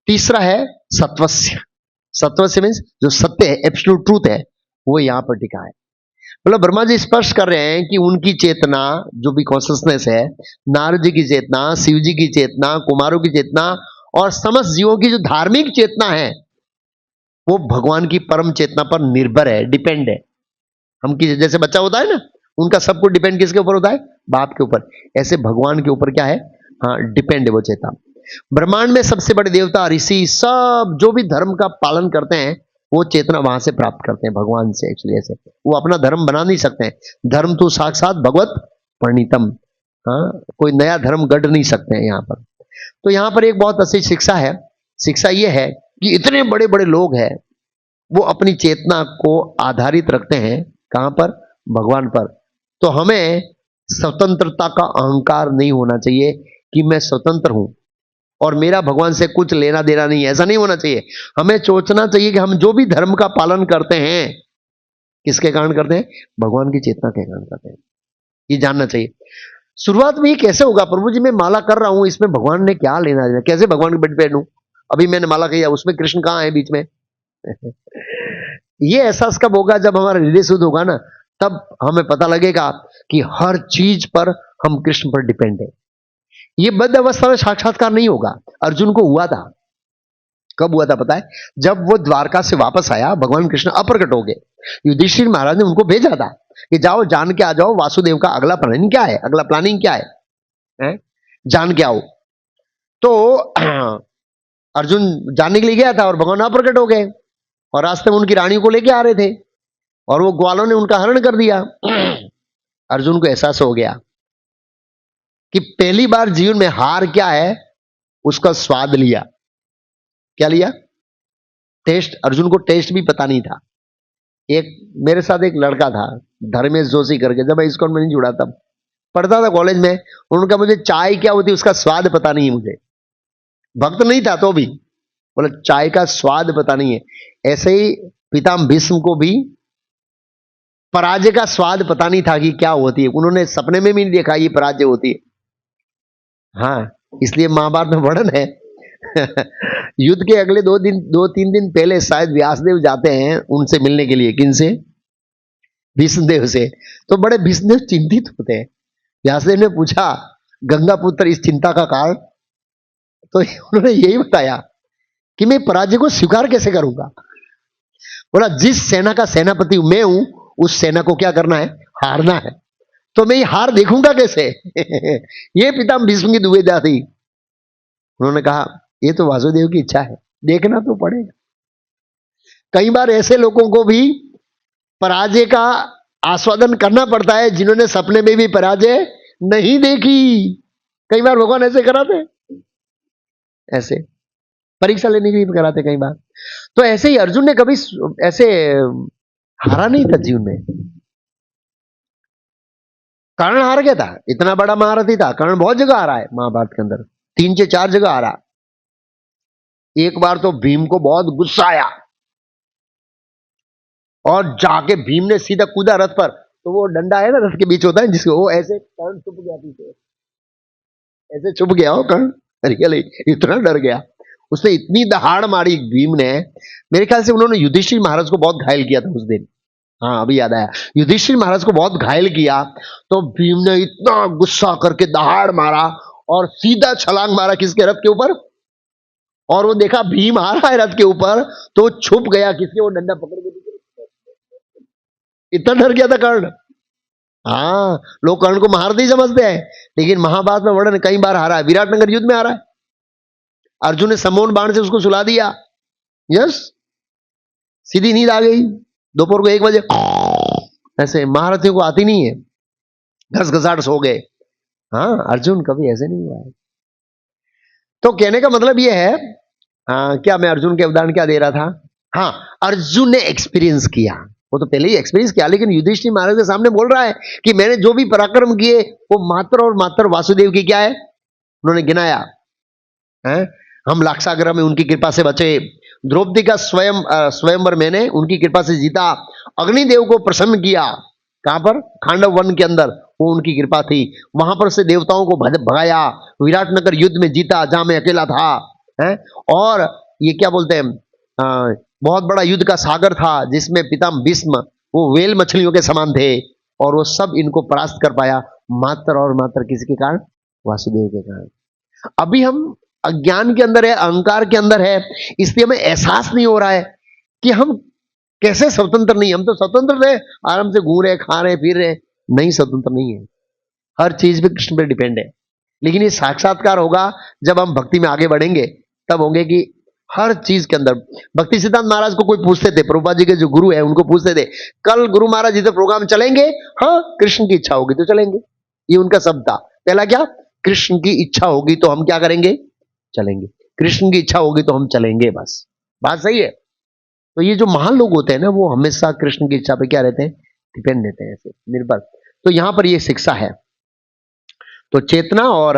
तीसरा है सत्वस्य। सत्वस्य मीन्स जो सत्य है, एब्सोल्यूट ट्रूथ है, वो यहां पर टिका है। मतलब ब्रह्मा जी स्पष्ट कर रहे हैं कि उनकी चेतना जो भी कॉन्शियसनेस है, नारद जी की चेतना, शिव जी की चेतना, कुमारों की चेतना और समस्त जीवों की जो धार्मिक चेतना है, वो भगवान की परम चेतना पर निर्भर है, डिपेंड है। हम की जैसे बच्चा होता है ना, उनका सब कुछ डिपेंड किसके ऊपर होता है? बाप के ऊपर। ऐसे भगवान के ऊपर क्या है? हाँ, डिपेंड है वो चेतना। ब्रह्मांड में सबसे बड़े देवता, ऋषि, सब जो भी धर्म का पालन करते हैं, वो चेतना वहां से प्राप्त करते हैं, भगवान से। एक्चुअली ऐसे वो अपना धर्म बना नहीं सकते हैं। धर्म तो साक्षात भगवत प्रणीतम। हाँ, कोई नया धर्म गढ़ नहीं सकते हैं यहाँ पर। तो यहाँ पर एक बहुत अच्छी शिक्षा है। शिक्षा ये है कि इतने बड़े बड़े लोग हैं, वो अपनी चेतना को आधारित रखते हैं कहां पर? भगवान पर। तो हमें स्वतंत्रता का अहंकार नहीं होना चाहिए कि मैं स्वतंत्र हूं और मेरा भगवान से कुछ लेना देना नहीं है, ऐसा नहीं होना चाहिए। हमें सोचना चाहिए कि हम जो भी धर्म का पालन करते हैं, किसके कारण करते हैं? भगवान की चेतना के कारण करते हैं। ये जानना चाहिए। शुरुआत में ये कैसे होगा? प्रभु जी मैं माला कर रहा हूं, इसमें भगवान ने क्या लेना देना? कैसे भगवान के बेड पे लूं? अभी मैंने माला किया, उसमें कृष्ण कहां है बीच में? ये एहसास कब होगा? जब हमारा हृदय शुद्ध होगा ना, तब हमें पता लगेगा कि हर चीज पर हम कृष्ण पर डिपेंड है। ये बद्ध अवस्था में साक्षात्कार नहीं होगा। अर्जुन को हुआ था। कब हुआ था पता है? जब वो द्वारका से वापस आया, भगवान कृष्ण अप्रकट हो गए। युधिष्ठिर महाराज ने उनको भेजा था कि जाओ जान के आ जाओ वासुदेव का अगला प्लानिंग क्या है, अगला प्लानिंग क्या है? जान के आओ। तो अर्जुन जानने के लिए गया था और भगवान अप्रकट हो गए और रास्ते में उनकी रानी को लेके आ रहे थे और वो ग्वालों ने उनका हरण कर दिया। अर्जुन को एहसास हो गया कि पहली बार जीवन में हार क्या है, उसका स्वाद लिया। क्या लिया? टेस्ट। अर्जुन को टेस्ट भी पता नहीं था। एक मेरे साथ एक लड़का था, धर्मेश जोशी करके, जब मैं इस्कॉन में नहीं जुड़ा तब पढ़ता था कॉलेज में। उनका मुझे चाय क्या होती उसका स्वाद पता नहीं है। मुझे भक्त नहीं था तो भी बोले चाय का स्वाद पता नहीं है। ऐसे ही पितामह भीष्म को भी पराजय का स्वाद पता नहीं था कि क्या होती है। उन्होंने सपने में भी नहीं देखा ये पराजय होती है। हाँ, इसलिए महाभारत में वर्णन है। युद्ध के अगले 2-3 दिन पहले शायद व्यासदेव जाते हैं उनसे मिलने के लिए। किनसे? भीष्मदेव से। तो बड़े भीष्मदेव चिंतित होते हैं। व्यासदेव ने पूछा गंगा पुत्र इस चिंता का कारण? तो उन्होंने यही बताया कि मैं पराजय को स्वीकार कैसे करूंगा। बोला जिस सेना का सेनापति मैं हूं, उस सेना को क्या करना है? हारना है। तो मैं ये हार देखूंगा कैसे? ये पितामह भीष्म की दुविधा थी। उन्होंने कहा ये तो वासुदेव की इच्छा है, देखना तो पड़ेगा। कई बार ऐसे लोगों को भी पराजय का आस्वादन करना पड़ता है जिन्होंने सपने में भी पराजय नहीं देखी। कई बार भगवान ऐसे कराते, ऐसे परीक्षा लेने के लिए कराते कई बार। तो ऐसे ही अर्जुन ने कभी ऐसे हारा नहीं था जीवन में। कर्ण हार गया था, इतना बड़ा महारथी था। कर्ण बहुत जगह हारा है महाभारत के अंदर, 3 से 4 जगह हारा। एक बार तो भीम को बहुत गुस्सा आया और जाके भीम ने सीधा कूदा रथ पर। तो वो डंडा है ना रथ के बीच होता है जिसको, वो ऐसे कर्ण छुप गया पीछे, ऐसे छुप गया हो कर्ण। रियली इतना डर गया। उसने इतनी दहाड़ मारी भीम ने। मेरे ख्याल से उन्होंने युधिष्ठिर महाराज को बहुत घायल किया था उस दिन। हाँ अभी याद आया, युधिष्ठिर महाराज को बहुत घायल किया। तो भीम ने इतना गुस्सा करके दहाड़ मारा और सीधा छलांग मारा किसके? रथ के ऊपर। और वो देखा भीम आ रहा है रथ के ऊपर, तो छुप गया किसके? वो डंडा पकड़ के। इतना डर गया था कर्ण। हाँ, लोग कर्ण को महारथी समझते हैं, लेकिन महाभारत में वर्णन कई बार हारा है। विराटनगर युद्ध में हारा है। अर्जुन ने समोन बाण से उसको सुला दिया। यस, सीधी नींद आ गई दोपहर को 1 बजे। ऐसे महारथियों को आती नहीं है, घसघसाट सो गए। हाँ, अर्जुन कभी ऐसे नहीं हुआ है। तो कहने का मतलब यह है, क्या मैं अर्जुन के उदाहरण क्या दे रहा था? हाँ, अर्जुन ने एक्सपीरियंस किया। वो तो पहले ही एक्सपीरियंस किया, लेकिन युधिष्ठिर महाराज के सामने बोल रहा है कि मैंने जो भी पराक्रम किए वो मात्र और मात्र वासुदेव की क्या है? उन्होंने गिनाया है। हम लाक्षागृह में उनकी कृपा से बचे। द्रौपदी का स्वयंवर मैंने उनकी कृपा से जीता। अग्निदेव को प्रसन्न किया। कहां पर? खांडव वन के अंदर, वो उनकी कृपा थी। वहां पर से देवताओं को भगाया, विराटनगर युद्ध में जीता जहां मैं अकेला था, है। और ये क्या बोलते हैं, बहुत बड़ा युद्ध का सागर था जिसमें पितामह भीष्म वो वेल मछलियों के समान थे, और वो सब इनको परास्त कर पाया मात्र और मात्र किसके कारण? वासुदेव के कारण। अभी हम अज्ञान के अंदर है, अहंकार के अंदर है, इसलिए हमें एहसास नहीं हो रहा है कि हम कैसे स्वतंत्र नहीं। हम तो स्वतंत्र थे, आराम से घूम रहे, खा रहे, फिर रहे। नहीं, स्वतंत्र नहीं है, हर चीज पे कृष्ण पे डिपेंड है। लेकिन ये साक्षात्कार होगा जब हम भक्ति में आगे बढ़ेंगे, तब होंगे कि हर चीज के अंदर। भक्ति सिद्धांत महाराज को कोई पूछते थे, प्रभुपाद जी के जो गुरु है उनको पूछते थे, कल गुरु महाराज जी तो प्रोग्राम चलेंगे? हाँ, कृष्ण की इच्छा होगी तो चलेंगे। ये उनका शब्द था। पहला क्या? कृष्ण की इच्छा होगी तो हम क्या करेंगे? चलेंगे। कृष्ण की इच्छा होगी तो हम चलेंगे, बस। बात सही है। तो ये जो महान लोग होते हैं ना, वो हमेशा कृष्ण की इच्छा पे क्या रहते हैं? डिपेंड रहते हैं, ऐसे निर्भर। तो यहां पर ये शिक्षा है। तो चेतना और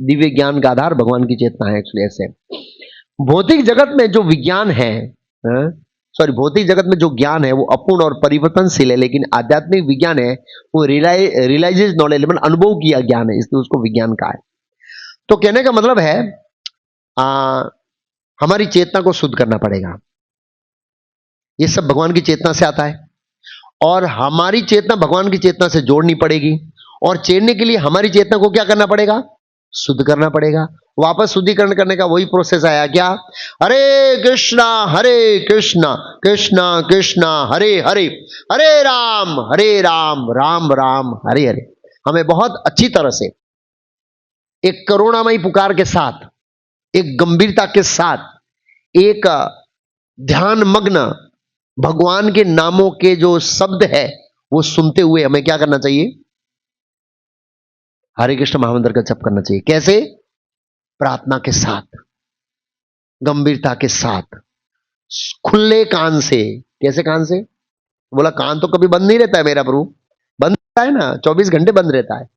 दिव्य ज्ञान का आधार भगवान की चेतना है। एक्चुअली ऐसे भौतिक जगत में जो विज्ञान है, भौतिक जगत में जो ज्ञान है वो अपूर्ण और परिवर्तनशील है, लेकिन आध्यात्मिक विज्ञान है वो रियलाइजेज नॉलेज, मतलब अनुभव किया ज्ञान है, इसलिए उसको विज्ञान कहा है। तो कहने का मतलब है हमारी चेतना को शुद्ध करना पड़ेगा। ये सब भगवान की चेतना से आता है, और हमारी चेतना भगवान की चेतना से जोड़नी पड़ेगी, और चेतने के लिए हमारी चेतना को क्या करना पड़ेगा? शुद्ध करना पड़ेगा। वापस शुद्धिकरण करने का वही प्रोसेस आया क्या? हरे कृष्णा कृष्णा कृष्णा हरे हरे, हरे राम राम हरे हरे। हमें बहुत अच्छी तरह से एक करुणामयी पुकार के साथ, एक गंभीरता के साथ, एक ध्यान मग्न भगवान के नामों के जो शब्द है वो सुनते हुए हमें क्या करना चाहिए? हरे कृष्ण महामंत्र का जप करना चाहिए। कैसे? प्रार्थना के साथ, गंभीरता के साथ, खुले कान से। कैसे कान से? बोला कान तो कभी बंद नहीं रहता है मेरा प्रभु, बंद रहता है ना, 24 घंटे बंद रहता है।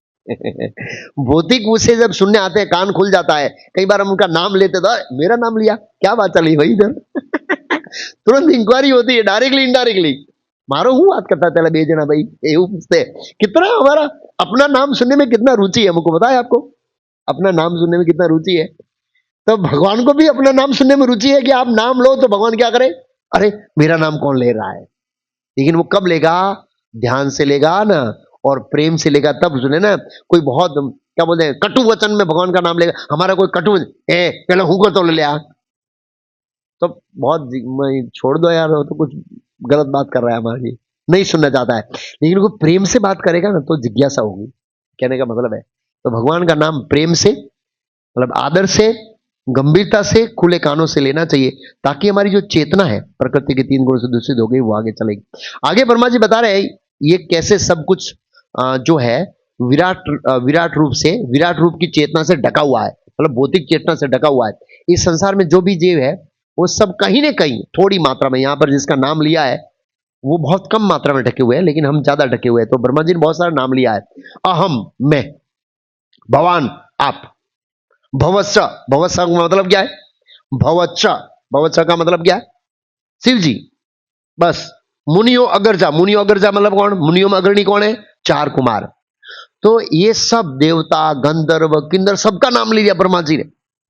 भौतिक उसे जब सुनने आते हैं कान खुल जाता है। कई बार हम उनका नाम लेते तो मेरा नाम लिया, क्या बात चली भाई इधर। तुरंत इंक्वायरी होती है, डायरेक्टली इनडायरेक्टली। मारो हूं बात करता है बे जना भाई, ये पूछते कितना हमारा अपना नाम सुनने में कितना रुचि है। हमको पता है आपको अपना नाम सुनने में कितना रुचि है। तो भगवान को भी अपना नाम सुनने में रुचि है कि आप नाम लो तो भगवान क्या करे? अरे मेरा नाम कौन ले रहा है? लेकिन वो कब लेगा? ध्यान से लेगा ना, और प्रेम से लेगा, तब सुने ना। कोई बहुत क्या बोलते हैं कटु वचन में भगवान का नाम लेगा, हमारा कोई कटु पहले हूं को तो ले लिया, तो बहुत छोड़ दो यार, तो कुछ गलत बात कर रहा है हमारी, नहीं सुनना चाहता है। लेकिन वो प्रेम से बात करेगा ना तो जिज्ञासा होगी, कहने का मतलब है। तो भगवान का नाम प्रेम से, मतलब आदर से, गंभीरता से, खुले कानों से लेना चाहिए, ताकि हमारी जो चेतना है प्रकृति के 3 गुण से दूषित हो गई वो आगे चलेगी। आगे ब्रह्मा जी बता रहे हैं ये कैसे सब कुछ जो है विराट रूप से, विराट रूप की चेतना से ढका हुआ है, मतलब भौतिक चेतना से ढका हुआ है। इस संसार में जो भी जीव है वो सब कहीं ना कहीं थोड़ी मात्रा में, यहाँ पर जिसका नाम लिया है वो बहुत कम मात्रा में ढके हुए हैं, लेकिन हम ज्यादा ढके हुए हैं। तो ब्रह्मा जी ने बहुत सारा नाम लिया है। अहम मैं, भगवान आप, भवत्स, भवत्स का मतलब क्या है? भवत्स, भवत्स का मतलब क्या है? शिव जी, बस। मुनियो अग्रजा, मुनियो अग्रजा मतलब कौन? मुनियों में अग्रणी कौन है? 4 कुमार। तो ये सब देवता, गंधर्व, किन्नर, सबका नाम लिया ब्रह्मा जी ने।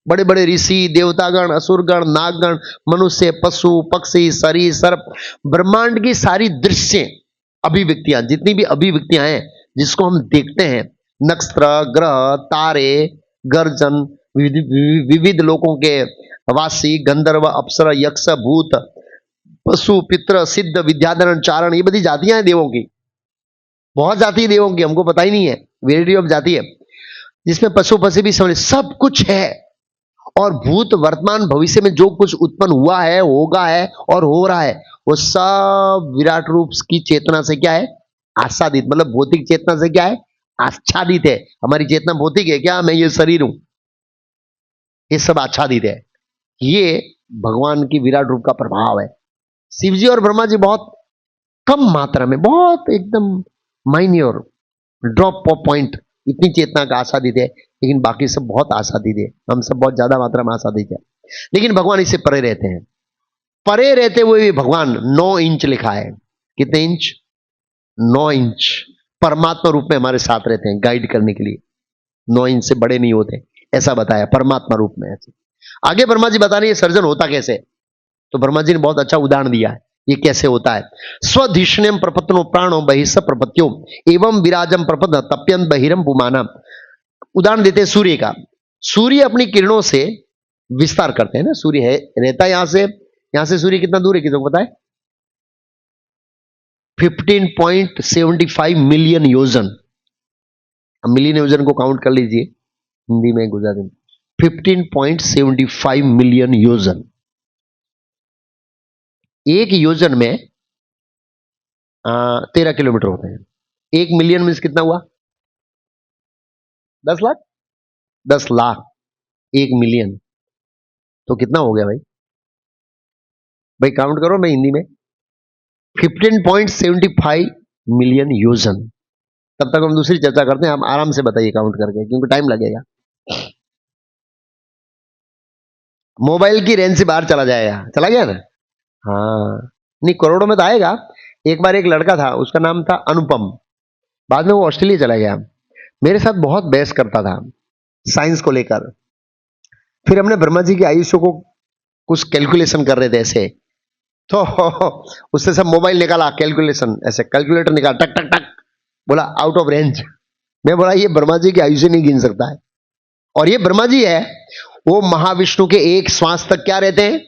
बड़े बड़े ऋषि, देवतागण, असुरगण, नागगण, मनुष्य, पशु, पक्षी, सरी, सर्प, ब्रह्मांड की सारी दृश्य अभिव्यक्तियां, जितनी भी अभिव्यक्तियां हैं जिसको हम देखते हैं, नक्षत्र, ग्रह, तारे, गर्जन, विविध लोकों के वासी, गंधर्व, अप्सरा, यक्ष, भूत, पशु, पितृ, सिद्ध, विद्याधरण, चारण, ये बड़ी जातियां हैं देवों की। बहुत जाति है देवों की, हमको पता ही नहीं है, वेराइटी ऑफ जाति है, जिसमें पशु पक्षी भी समझ, सब कुछ है। और भूत, वर्तमान, भविष्य में जो कुछ उत्पन्न हुआ है, होगा है और हो रहा है, वो सब विराट रूप की चेतना से क्या है? आच्छादित। मतलब भौतिक चेतना से क्या है? आच्छादित है। हमारी चेतना भौतिक है क्या? मैं ये शरीर हूं, ये सब आच्छादित है। ये भगवान की विराट रूप का प्रभाव है। शिव जी और ब्रह्मा जी बहुत कम मात्रा में, बहुत एकदम माइन्योर ड्रॉप पॉइंट, इतनी चेतना का आच्छादित है, लेकिन बाकी सब बहुत आच्छादित है। हम सब बहुत ज्यादा मात्रा में आच्छादित है, लेकिन भगवान इससे परे रहते हैं। परे रहते हुए भी भगवान 9 इंच लिखा है। कितने इंच? 9 इंच परमात्मा रूप में हमारे साथ रहते हैं गाइड करने के लिए। 9 इंच से बड़े नहीं होते, ऐसा बताया परमात्मा रूप में। ऐसे आगे ब्रह्मा जी बता रहे हैं ये सर्जन होता कैसे। तो ब्रह्मा जी ने बहुत अच्छा उदाहरण दिया है ये कैसे होता है। स्वधिष्ण्यम प्रपत्नो प्राणो बहिष प्रपत्यो एवं विराजम प्रपद तप्यंत बहिरम पुमाना। उदाहरण देते हैं सूर्य का। सूर्य अपनी किरणों से विस्तार करते हैं ना। सूर्य है रहता है यहां से सूर्य कितना दूर है किसी को पता है? 15.75 मिलियन योजन। अब मिलियन योजन को काउंट कर लीजिए हिंदी में गुजराती में। 15.75 मिलियन योजन। एक योजन में 13 किलोमीटर होते हैं। 1 मिलियन मीन्स कितना हुआ? 10 लाख। 10 लाख 1 मिलियन तो कितना हो गया भाई? भाई काउंट करो मैं हिंदी में। 15.75 मिलियन योजन। तब तक हम दूसरी चर्चा करते हैं। आप आराम से बताइए काउंट करके क्योंकि टाइम लगेगा। मोबाइल की रेंज से बाहर चला जाएगा। चला गया ना? हाँ नहीं करोड़ों में तो आएगा। एक बार एक लड़का था उसका नाम था अनुपम। बाद में वो ऑस्ट्रेलिया चला गया। मेरे साथ बहुत बहस करता था साइंस को लेकर। फिर हमने ब्रह्मा जी के आयुष्य को कुछ कैलकुलेशन कर रहे थे ऐसे। तो उससे सब मोबाइल निकाला कैलकुलेशन ऐसे कैलकुलेटर निकाला टक टक टक बोला आउट ऑफ रेंज। मैं बोला ये ब्रह्मा जी के आयुष्य नहीं गिन सकता है। और ये ब्रह्मा जी है वो महाविष्णु के एक श्वास तक क्या रहते हैं?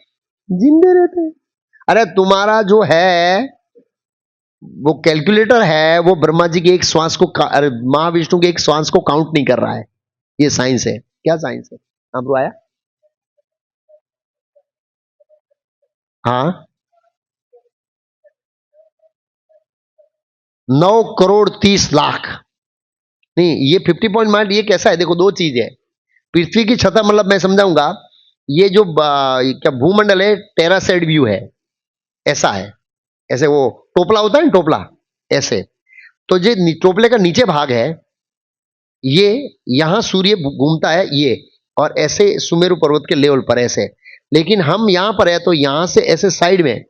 जिंदे रहते हैं। अरे तुम्हारा जो है वो कैलकुलेटर है वो ब्रह्मा जी के एक श्वास को महाविष्णु के एक श्वास को काउंट नहीं कर रहा है। ये साइंस है। क्या साइंस है? आपको आया? हाँ 9 करोड़ 30 लाख। नहीं ये 50 पॉइंट माइंड ये कैसा है? देखो दो चीज है। पृथ्वी की सतह मतलब मैं समझाऊंगा ये जो क्या भूमंडल है टेरासाइड व्यू है ऐसा है। ऐसे वो टोपला होता है ना टोपला ऐसे। तो ये टोपले का नीचे भाग है ये यहां सूर्य घूमता है ये और ऐसे सुमेरु पर्वत के लेवल पर ऐसे। लेकिन हम यहां पर है तो यहां से ऐसे साइड में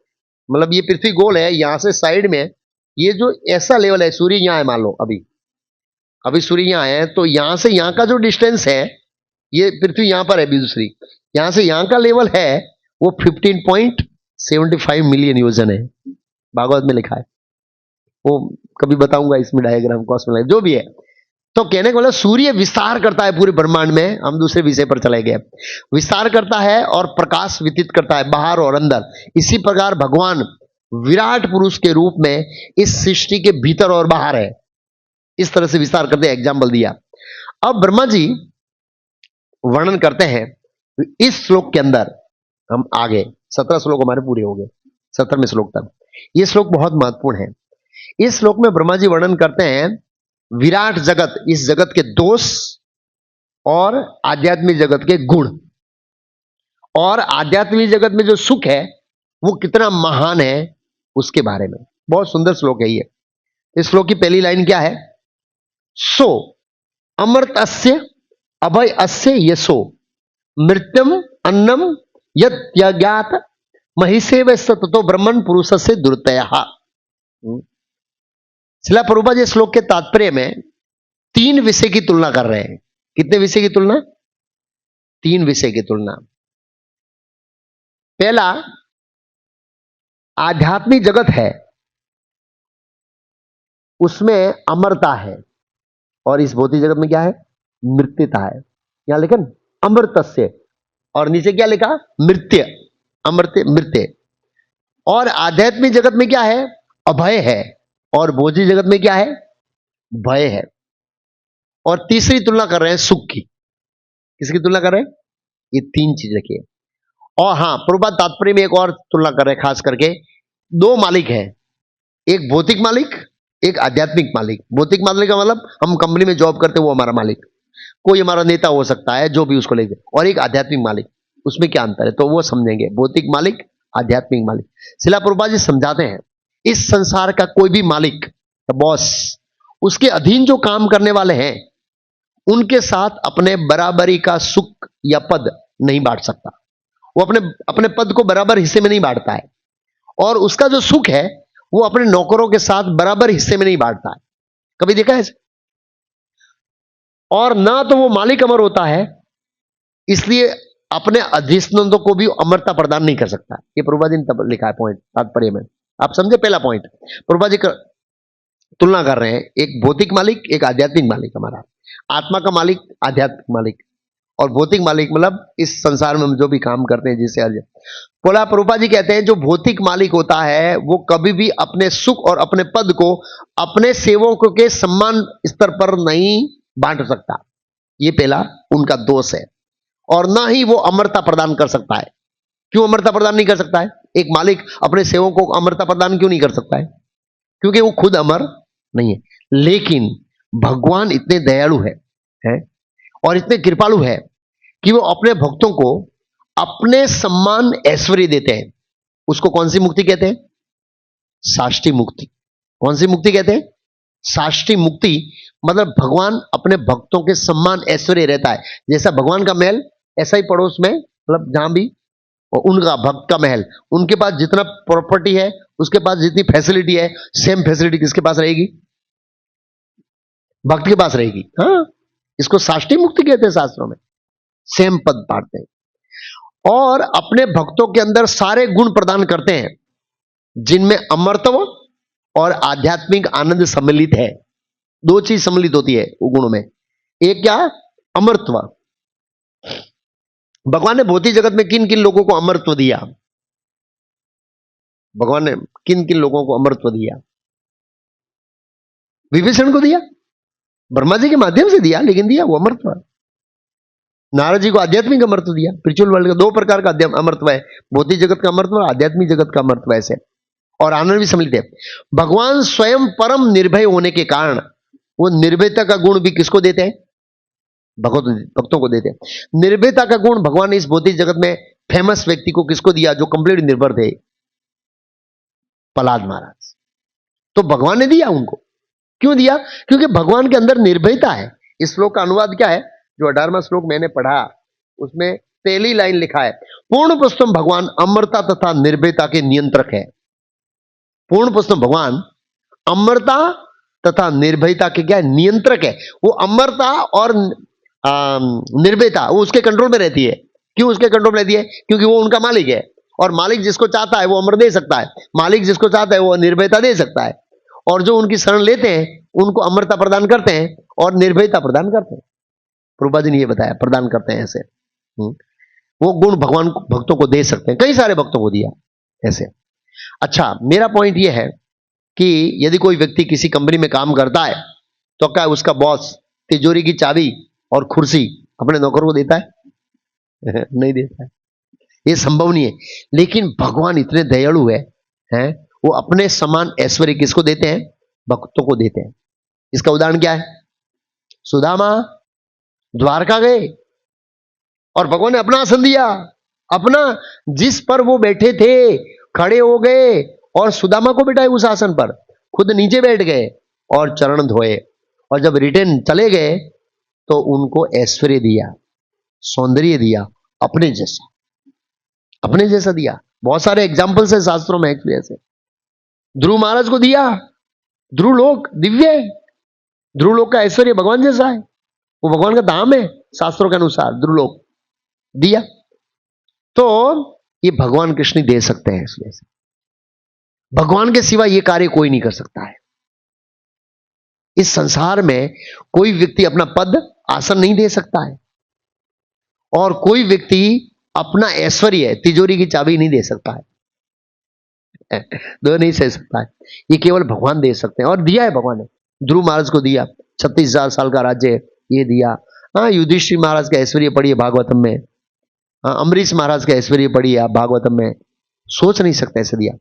मतलब ये पृथ्वी गोल है यहां से साइड में ये जो ऐसा लेवल है सूर्य यहां है मान लो अभी अभी सूर्य यहां है तो यहां से यहां का जो डिस्टेंस है ये पृथ्वी यहां पर है दूसरी यहां से यहां का लेवल है वो 15.75 मिलियन योजन है। भागवत में लिखा है। वो कभी बताऊंगा इसमें डायग्राम कॉस्मोलॉजी जो भी है। तो कहने का मतलब सूर्य विस्तार करता है पूरे ब्रह्मांड में। हम दूसरे विषय पर चले गए। विस्तार करता है और प्रकाश वितरित करता है बाहर और अंदर। इसी प्रकार भगवान विराट पुरुष के रूप में इस सृष्टि के भीतर और बाहर है। इस तरह से विस्तार करते हैं। एग्जाम्पल दिया। अब ब्रह्मा जी वर्णन करते हैं इस श्लोक के अंदर। हम आगे 17 श्लोक हमारे पूरे हो गए 17वें श्लोक तक। यह श्लोक बहुत महत्वपूर्ण है। इस श्लोक में ब्रह्मा जी वर्णन करते हैं विराट जगत इस जगत के दोष और आध्यात्मिक जगत के गुण और आध्यात्मिक जगत में जो सुख है वो कितना महान है उसके बारे में। बहुत सुंदर श्लोक है ये। इस श्लोक की पहली लाइन क्या है? सो अमृत अस्य अभय अस्य यशो मृत्यम अन्नम यज्ञात महिषेव ततो ब्रह्मण पुरुष से दुर्तय। शिला प्रभुपाद जी श्लोक के तात्पर्य में 3 विषय की तुलना कर रहे हैं। कितने विषय की तुलना? 3 विषय की तुलना। पहला आध्यात्मिक जगत है उसमें अमरता है और इस भौतिक जगत में क्या है? मृत्यता है। यहां लिखा अमृतस्य और नीचे क्या लिखा? मृत्य। अमृत्य मृत्य। और आध्यात्मिक जगत में क्या है? अभय है और भौतिक जगत में क्या है? भय है। और तीसरी तुलना कर रहे हैं सुख की। किसकी तुलना कर रहे हैं? ये 3 चीज रखिए। और हां प्रभुपाद तात्पर्य में एक और तुलना कर रहे हैं खास करके 2 मालिक हैं। एक भौतिक मालिक एक आध्यात्मिक मालिक। भौतिक मालिक का मतलब हम कंपनी में जॉब करते हैं वो हमारा मालिक। कोई हमारा नेता हो सकता है जो भी उसको लेके। और एक आध्यात्मिक मालिक उसमें क्या अंतर है तो वो समझेंगे। भौतिक मालिक आध्यात्मिक मालिक। शिला प्रभुपाद जी समझाते हैं इस संसार का कोई भी मालिक बॉस उसके अधीन जो काम करने वाले हैं उनके साथ अपने बराबरी का सुख या पद नहीं बांट सकता। वो अपने अपने पद को बराबर हिस्से में नहीं बांटता है और उसका जो सुख है वो अपने नौकरों के साथ बराबर हिस्से में नहीं बांटता है। कभी देखा है? और ना तो वो मालिक अमर होता है, इसलिए अपने अधीनस्थों को भी अमरता प्रदान नहीं कर सकता। ये प्रभुपाद जी ने तब लिखा है पॉइंट तात्पर्य में। आप समझे? पहला पॉइंट प्रभुपाद जी तुलना कर रहे हैं, एक भौतिक मालिक, एक आध्यात्मिक मालिक। हमारा आत्मा का मालिक, आध्यात्मिक मालिक, और भौतिक मालिक मतलब इस संसार में हम जो भी काम करते हैं जिससे अर्ज बोला। प्रभुपाद जी कहते हैं जो भौतिक मालिक होता है वो कभी भी अपने सुख और अपने पद को अपने सेवकों के सम्मान स्तर पर नहीं बांट सकता। ये पहला उनका दोष है। और ना ही वो अमरता प्रदान कर सकता है। क्यों अमरता प्रदान नहीं कर सकता है? एक मालिक अपने सेवकों को अमरता प्रदान क्यों नहीं कर सकता है? क्योंकि वो खुद अमर नहीं है। लेकिन भगवान इतने दयालु है और इतने कृपालु है कि वो अपने भक्तों को अपने सम्मान ऐश्वर्य देते हैं। उसको कौन सी मुक्ति कहते हैं? साष्टी मुक्ति। कौन सी मुक्ति कहते हैं? साष्टी मुक्ति। मतलब भगवान अपने भक्तों के सम्मान ऐश्वर्य रहता है। जैसा भगवान का महल, ऐसा ही पड़ोस में, मतलब जहां भी उनका भक्त का महल, उनके पास जितना प्रॉपर्टी है, उसके पास जितनी फैसिलिटी है, सेम फैसिलिटी किसके पास रहेगी? भक्त के पास रहेगी। हाँ, इसको साष्टी मुक्ति कहते हैं शास्त्रों में। सेम पद बांटते हैं और अपने भक्तों के अंदर सारे गुण प्रदान करते हैं जिनमें अमरत्व और आध्यात्मिक आनंद सम्मिलित है। दो चीज सम्मिलित होती है वो गुणों में। एक क्या? अमरत्व। भगवान ने भौतिक जगत में किन किन लोगों को अमरत्व दिया? भगवान ने किन किन लोगों को अमरत्व दिया? विभीषण को दिया, ब्रह्मा जी के माध्यम से दिया, लेकिन दिया वो अमरत्व। नारद जी को आध्यात्मिक अमरत्व दिया। स्पिरिचुअल वर्ल्ड का दो प्रकार का अमरत्व है, भौतिक जगत का अमरत्व और आध्यात्मिक जगत का अमरत्व। ऐसे और आनंद भी सम्मिलित है। भगवान स्वयं परम निर्भय होने के कारण वो निर्भयता का गुण भी किसको देते हैं? भक्तों को देते हैं। निर्भयता का गुण भगवान ने इस भौतिक जगत में फेमस व्यक्ति को किसको दिया जो कंप्लीट निर्भर थे? प्रहलाद महाराज। तो भगवान ने दिया उनको। क्यों दिया? क्योंकि भगवान के अंदर निर्भयता है। इस श्लोक का अनुवाद क्या है? जो 18वां श्लोक मैंने पढ़ा उसमें पहली लाइन लिखा है, पूर्ण पुरुषोत्तम भगवान अमरता तथा निर्भयता के नियंत्रक है। पूर्ण पुरुषोत्तम भगवान अमरता तथा निर्भयता के क्या? नियंत्रक है। वो अमरता और निर्भयता वो उसके कंट्रोल में रहती है। क्यों उसके कंट्रोल में रहती है? क्योंकि वो उनका मालिक है और मालिक जिसको चाहता है वो अमर दे सकता है, मालिक जिसको चाहता है वो निर्भयता दे सकता है। और जो उनकी शरण लेते हैं उनको अमरता प्रदान करते हैं और निर्भयता प्रदान करते हैं। प्रभुपाद जी ने ये बताया, प्रदान करते हैं ऐसे। वो गुण भगवान भक्तों को दे सकते हैं, कई सारे भक्तों को दिया ऐसे। अच्छा, मेरा पॉइंट ये है कि यदि कोई व्यक्ति किसी कंपनी में काम करता है तो क्या उसका बॉस तिजोरी की चाबी और कुर्सी अपने नौकर को देता है? नहीं देता है, ये संभव नहीं है। लेकिन भगवान इतने दयालु है वो अपने समान ऐश्वर्य किसको देते हैं? भक्तों को देते हैं। इसका उदाहरण क्या है? सुदामा द्वारका गए और भगवान ने अपना आसन दिया, अपना, जिस पर वो बैठे थे खड़े हो गए और सुदामा को बिठाए उस आसन पर, खुद नीचे बैठ गए और चरण धोए। और जब रिटर्न चले गए तो उनको ऐश्वर्य दिया, सौंदर्य दिया, अपने जैसा दिया। बहुत सारे एग्जाम्पल्स है शास्त्रों में एक्चुअली ऐसे। ध्रुव महाराज को दिया, ध्रुव लोक दिव्य है, ध्रुव लोक का ऐश्वर्य भगवान जैसा है, वो भगवान का धाम है शास्त्रों के अनुसार, ध्रुव लोक दिया। तो ये भगवान कृष्ण दे सकते हैं। इसलिए भगवान के सिवा ये कार्य कोई नहीं कर सकता है। इस संसार में कोई व्यक्ति अपना पद आसन नहीं दे सकता है और कोई व्यक्ति अपना ऐश्वर्य तिजोरी की चाबी नहीं दे सकता है। दो नहीं सह सकता है, ये केवल भगवान दे सकते हैं। और दिया है भगवान ने। ध्रुव महाराज को दिया 36,000 साल का राज्य, ये दिया। हाँ, युधिष्ठिर महाराज का ऐश्वर्य पढ़िए भागवतम में। हाँ, अम्बरीश महाराज का ऐश्वर्य पढ़िए आप भागवतम में। सोच नहीं सकते ऐसे दिया।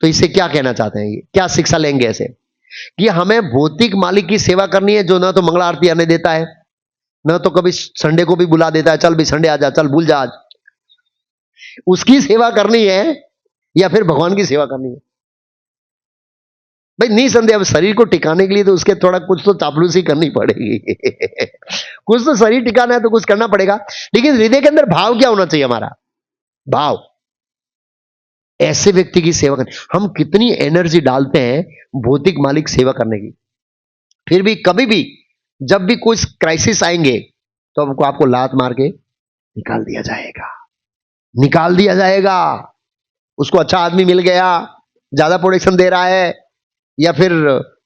तो इससे क्या कहना चाहते हैं? ये क्या शिक्षा लेंगे ऐसे कि हमें भौतिक मालिक की सेवा करनी है जो ना तो मंगला आरती आने देता है, ना तो कभी संडे को भी बुला देता है, चल भी संडे आ जा, चल भूल जा आज। उसकी सेवा करनी है या फिर भगवान की सेवा करनी है? भाई निसंदेह अब शरीर को टिकाने के लिए तो उसके थोड़ा कुछ तो चापलूसी करनी पड़ेगी। कुछ तो शरीर टिकाना है तो कुछ करना पड़ेगा। लेकिन हृदय के अंदर भाव क्या होना चाहिए? हमारा भाव ऐसे व्यक्ति की सेवा करनी। हम कितनी एनर्जी डालते हैं भौतिक मालिक सेवा करने की, फिर भी कभी भी जब भी कुछ क्राइसिस आएंगे तो हमको आपको लात मार के निकाल दिया जाएगा, निकाल दिया जाएगा। उसको अच्छा आदमी मिल गया, ज्यादा प्रोडक्शन दे रहा है, या फिर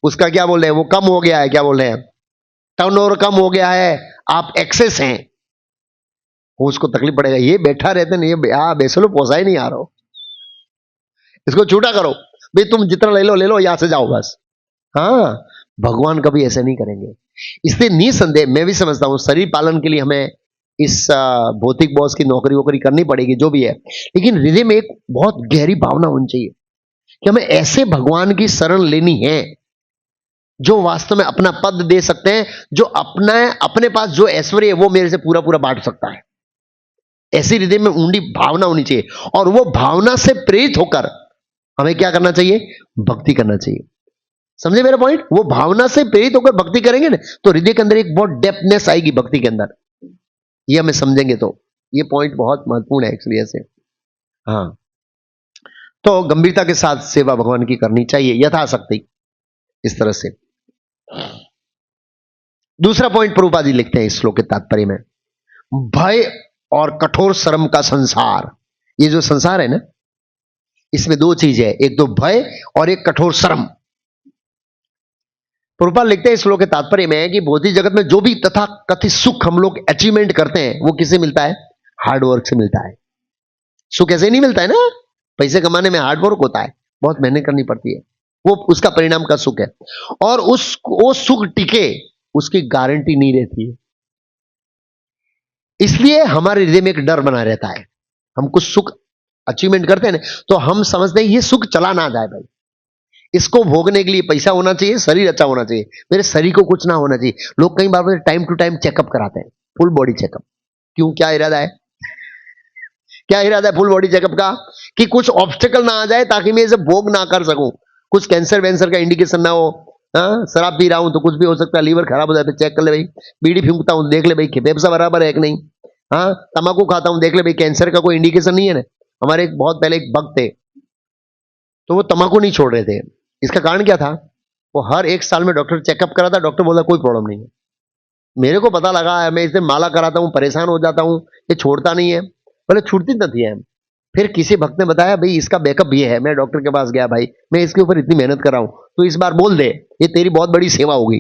उसका क्या बोल रहे हैं, वो कम हो गया है, क्या बोल रहे हैं, टर्नओवर कम हो गया है, आप एक्सेस हैं, उसको तकलीफ पड़ेगा। ये बैठा रहते नहीं, बेसलो पोसा ही नहीं आ रहा हो, इसको छूटा करो भाई, तुम जितना ले लो यहां से जाओ बस। हाँ, भगवान कभी ऐसे नहीं करेंगे। इसलिए निसंदेह मैं भी समझता हूं शरीर पालन के लिए हमें इस भौतिक बॉस की नौकरी वोकरी करनी पड़ेगी जो भी है, लेकिन हृदय में एक बहुत गहरी भावना होनी चाहिए कि हमें ऐसे भगवान की शरण लेनी है जो वास्तव में अपना पद दे सकते हैं, जो अपने पास जो ऐश्वर्य है वो मेरे से पूरा पूरा बांट सकता है। ऐसी हृदय में ऊंडी भावना होनी चाहिए, और वो भावना से प्रेरित होकर हमें क्या करना चाहिए, भक्ति करना चाहिए। समझे मेरा पॉइंट? वो भावना से प्रेरित होकर भक्ति करेंगे ना तो हृदय के अंदर एक बहुत डेप्थनेस आएगी भक्ति के अंदर, ये हमें समझेंगे तो ये पॉइंट बहुत महत्वपूर्ण है एक्चुअली ऐसे। हाँ, तो गंभीरता के साथ सेवा भगवान की करनी चाहिए यथाशक्ति, इस तरह से। दूसरा पॉइंट प्रभुपाद जी लिखते हैं इस श्लोक के तात्पर्य में, भय और कठोर श्रम का संसार। ये जो संसार है ना, इसमें दो चीज है, एक तो भय और एक कठोर श्रम। प्रभुपाद लिखते हैं इस श्लोक के तात्पर्य में कि भौतिक जगत में जो भी तथा कथित सुख हम लोग अचीवमेंट करते हैं वो किससे मिलता है, हार्डवर्क से मिलता है। सुख ऐसे नहीं मिलता है ना, पैसे कमाने में हार्डवर्क होता है, बहुत मेहनत करनी पड़ती है, वो उसका परिणाम का सुख है, और वो सुख टिके उसकी गारंटी नहीं रहती है। इसलिए हमारे हृदय में एक डर बना रहता है। हम कुछ सुख अचीवमेंट करते हैं ना तो हम समझते हैं ये सुख चला ना जाए भाई, इसको भोगने के लिए पैसा होना चाहिए, शरीर अच्छा होना चाहिए, मेरे शरीर को कुछ ना होना चाहिए। लोग कई बार टाइम टू टाइम चेकअप कराते हैं, फुल बॉडी चेकअप। क्यों, क्या इरादा है, क्या इरादा है फुल बॉडी चेकअप का? कि कुछ ऑब्स्टेकल ना आ जाए ताकि मैं इसे भोग ना कर सकूं, कुछ कैंसर वैंसर का इंडिकेशन ना हो। शराब पी रहा हूं तो कुछ भी हो सकता है, लीवर खराब हो जाए तो चेक कर ले भाई, बीड़ी फूंकता हूं देख ले भाई फेफड़ा बराबर है कि नहीं, हाँ तंबाकू खाता हूं देख ले भाई कैंसर का कोई इंडिकेशन नहीं है ना। हमारे एक बहुत पहले एक भक्त थे तो वो तंबाकू नहीं छोड़ रहे थे। इसका कारण क्या था, वो हर एक साल में डॉक्टर चेकअप करा था, डॉक्टर बोला कोई प्रॉब्लम नहीं है। मेरे को पता लगा है, मैं इसे माला कराता हूं, परेशान हो जाता हूं, ये छोड़ता नहीं है, बोले छूटती नहीं है। फिर किसी भक्त ने बताया भाई इसका बैकअप ये है, मैं डॉक्टर के पास गया, भाई मैं इसके ऊपर इतनी मेहनत कर रहा हूं तो इस बार बोल दे, ये तेरी बहुत बड़ी सेवा होगी।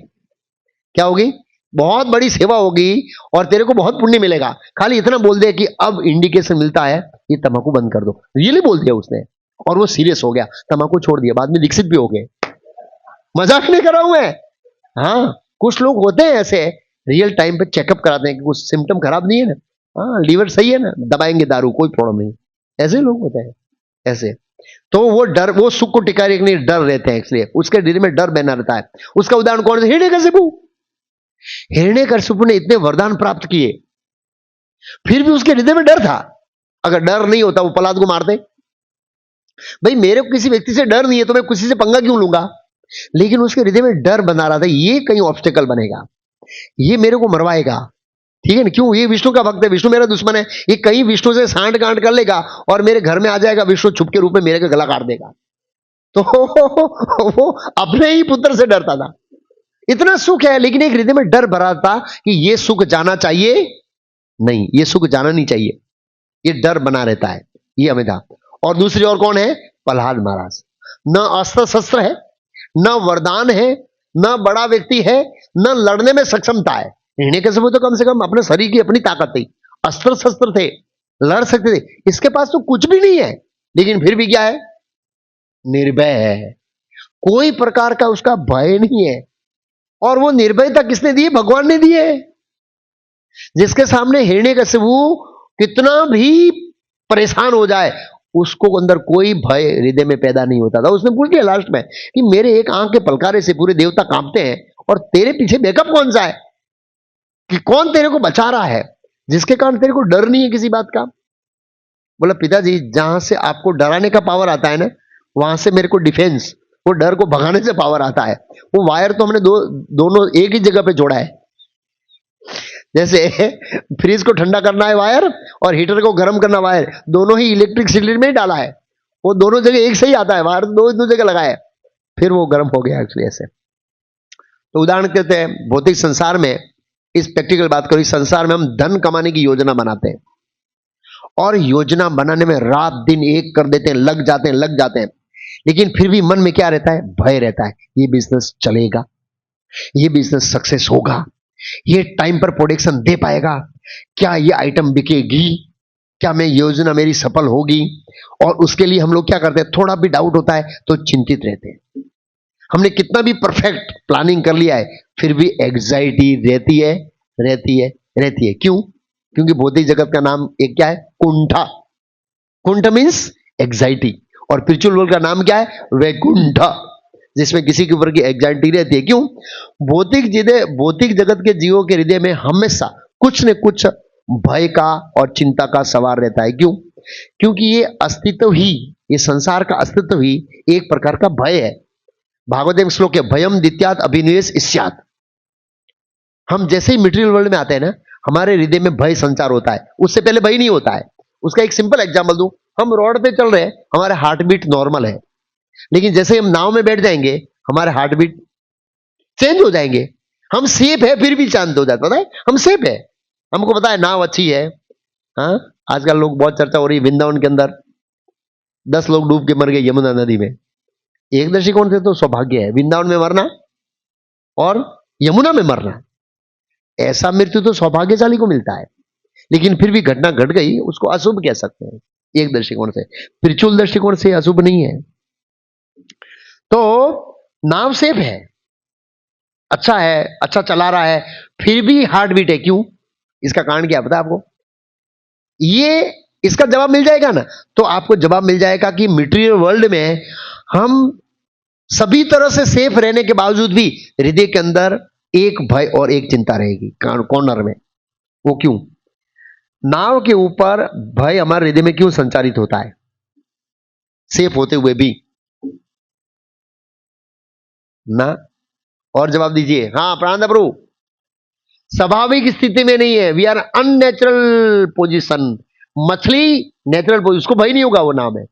क्या होगी, बहुत बड़ी सेवा होगी और तेरे को बहुत पुण्य मिलेगा, खाली इतना बोल दे कि अब इंडिकेशन मिलता है ये तंबाकू बंद कर दो। रियली बोल दिया उसने और वो सीरियस हो गया, तंबाकू छोड़ दिया, बाद में विकसित भी हो गए। मजाक नहीं कर रहा हूं मैं। हाँ, कुछ लोग होते हैं ऐसे, रियल टाइम पे चेकअप कराते हैं कि कुछ सिम्टम खराब नहीं है ना, हाँ लीवर सही है ना, दबाएंगे दारू कोई प्रॉब्लम नहीं, ऐसे लोग होते हैं ऐसे। तो वो डर, वो सुख को टिका रखने के लिए डर रहते हैं, इसलिए उसके दिल में डर बना रहता है। उसका उदाहरण कौन है, हिरण्यकशिपु। हिरण्यकशिपु ने इतने वरदान प्राप्त किए फिर भी उसके हृदय में डर था। अगर डर नहीं होता वो प्रहलाद को मारते। भाई मेरे को किसी व्यक्ति से डर नहीं है तो मैं किसी से पंगा क्यों लूंगा, लेकिन उसके हृदय में डर बना रहा था ये कहीं ऑब्स्टेकल बनेगा, ये मेरे को मरवाएगा, ठीक है ना। क्यों, ये विष्णु का भक्त है, विष्णु मेरा दुश्मन है, ये कहीं विष्णु से सांठ गांठ कर लेगा और मेरे घर में आ जाएगा, विष्णु छुप के रूप में मेरे का गला काट देगा। तो वो अपने ही पुत्र से डरता था। इतना सुख है लेकिन एक हृदय में डर भरा था कि ये सुख जाना चाहिए नहीं, ये सुख जाना नहीं चाहिए, ये डर बना रहता है, ये हमें था। और दूसरी ओर कौन है, प्रहलाद महाराज। न अस्त्र शस्त्र है, न वरदान है, न बड़ा व्यक्ति है, न लड़ने में सक्षमता है। हिरण्यकशिपु तो कम से कम अपने शरीर की अपनी ताकत थी, अस्त्र शस्त्र थे, लड़ सकते थे। इसके पास तो कुछ भी नहीं है लेकिन फिर भी क्या है, निर्भय है, कोई प्रकार का उसका भय नहीं है। और वो निर्भयता किसने दी, भगवान ने दी है। जिसके सामने हिरण्यकशिपु कितना भी परेशान हो जाए उसको अंदर कोई भय हृदय में पैदा नहीं होता था। उसने पूछ लिया लास्ट में कि मेरे एक आंख के पलकारे से पूरे देवता कांपते हैं और तेरे पीछे बैकअप कौन सा है, कि कौन तेरे को बचा रहा है जिसके कारण तेरे को डर नहीं है किसी बात का। बोला पिताजी जहां से आपको डराने का पावर आता है ना वहां से मेरे को डिफेंस, वो डर को भगाने से पावर आता है। वो वायर तो हमने दोनों एक ही जगह पे जोड़ा है। जैसे फ्रिज को ठंडा करना है वायर और हीटर को गर्म करना वायर, दोनों ही इलेक्ट्रिक सिलेंडर में ही डाला है। वो दोनों जगह एक सही आता है, बाहर दो जगह लगाए, फिर वो गर्म हो गया एक्चुअली ऐसे। तो उदाहरण कहते हैं भौतिक संसार में, इस प्रैक्टिकल बात करो, इस संसार में हम धन कमाने की योजना बनाते हैं और योजना बनाने में रात दिन एक कर देते हैं, लग जाते हैं, लेकिन फिर भी मन में क्या रहता है? भय रहता है, ये बिजनेस चलेगा, ये बिजनेस सक्सेस होगा, ये टाइम पर प्रोडक्शन दे पाएगा, क्या ये आइटम बिकेगी, क्या मैं योजना मेरी सफल होगी? और उसके लिए हम लोग क्या करते हैं, थोड़ा भी डाउट होता है तो चिंतित रहते हैं। हमने कितना भी परफेक्ट प्लानिंग कर लिया है, फिर भी एग्जाइटी रहती है। क्यों? क्योंकि भौतिक जगत का नाम एक क्या है? कुंठा। कुंठ मीन्स एग्जाइटी, और स्पिरिचुअल वर्ल्ड का नाम क्या है? वैकुंठ, जिसमें किसी के ऊपर की एग्जाइटी रहती है। क्यों? भौतिक जगत के जीवों के हृदय में हमेशा कुछ न कुछ भय का और चिंता का सवार रहता है। क्यों? क्योंकि ये संसार का अस्तित्व ही एक प्रकार का भय है। भागवत में श्लोक है, भयम दित्यात अभिनिवेश स्यात्। हम जैसे ही मटेरियल वर्ल्ड में आते हैं ना, हमारे हृदय में भय संचार होता है, उससे पहले भय नहीं होता है। उसका एक सिंपल एग्जांपल दूं, हम रोड पे चल रहे हैं, हमारे हार्ट बीट नॉर्मल है, लेकिन जैसे हम नाव में बैठ जाएंगे, हमारे हार्ट बीट चेंज हो जाएंगे। हम सेफ है फिर भी शांत हो जाता है, हम सेफ है, हमको पता है नाव अच्छी है। हाँ, आजकल लोग बहुत चर्चा हो रही है, वृंदावन के अंदर 10 लोग डूब के मर गए यमुना नदी में। एक दृष्टिकोण से तो सौभाग्य है वृंदावन में मरना और यमुना में मरना, ऐसा मृत्यु तो सौभाग्यशाली को मिलता है, लेकिन फिर भी घटना घट गई, उसको अशुभ कह सकते हैं एक दृष्टिकोण से। स्पिरिचुअल दृष्टिकोण से अशुभ नहीं है। तो नाव सेफ है, अच्छा है, अच्छा चला रहा है, फिर भी हार्ट बीट है। क्यों? इसका कारण क्या पता है आपको? ये इसका जवाब मिल जाएगा ना, तो आपको जवाब मिल जाएगा कि मटेरियल वर्ल्ड में हम सभी तरह से सेफ रहने के बावजूद भी हृदय के अंदर एक भय और एक चिंता रहेगी कॉर्नर में। वो क्यों? नाव के ऊपर भय हमारे हृदय में क्यों संचारित होता है, सेफ होते हुए भी ना? और जवाब दीजिए। हाँ प्राणा प्रभु, स्वाभाविक स्थिति में नहीं है, वी आर अननेचुरल पोजीशन। मछली नेचुरल पोजीशन, उसको भय नहीं होगा, वो नाम है।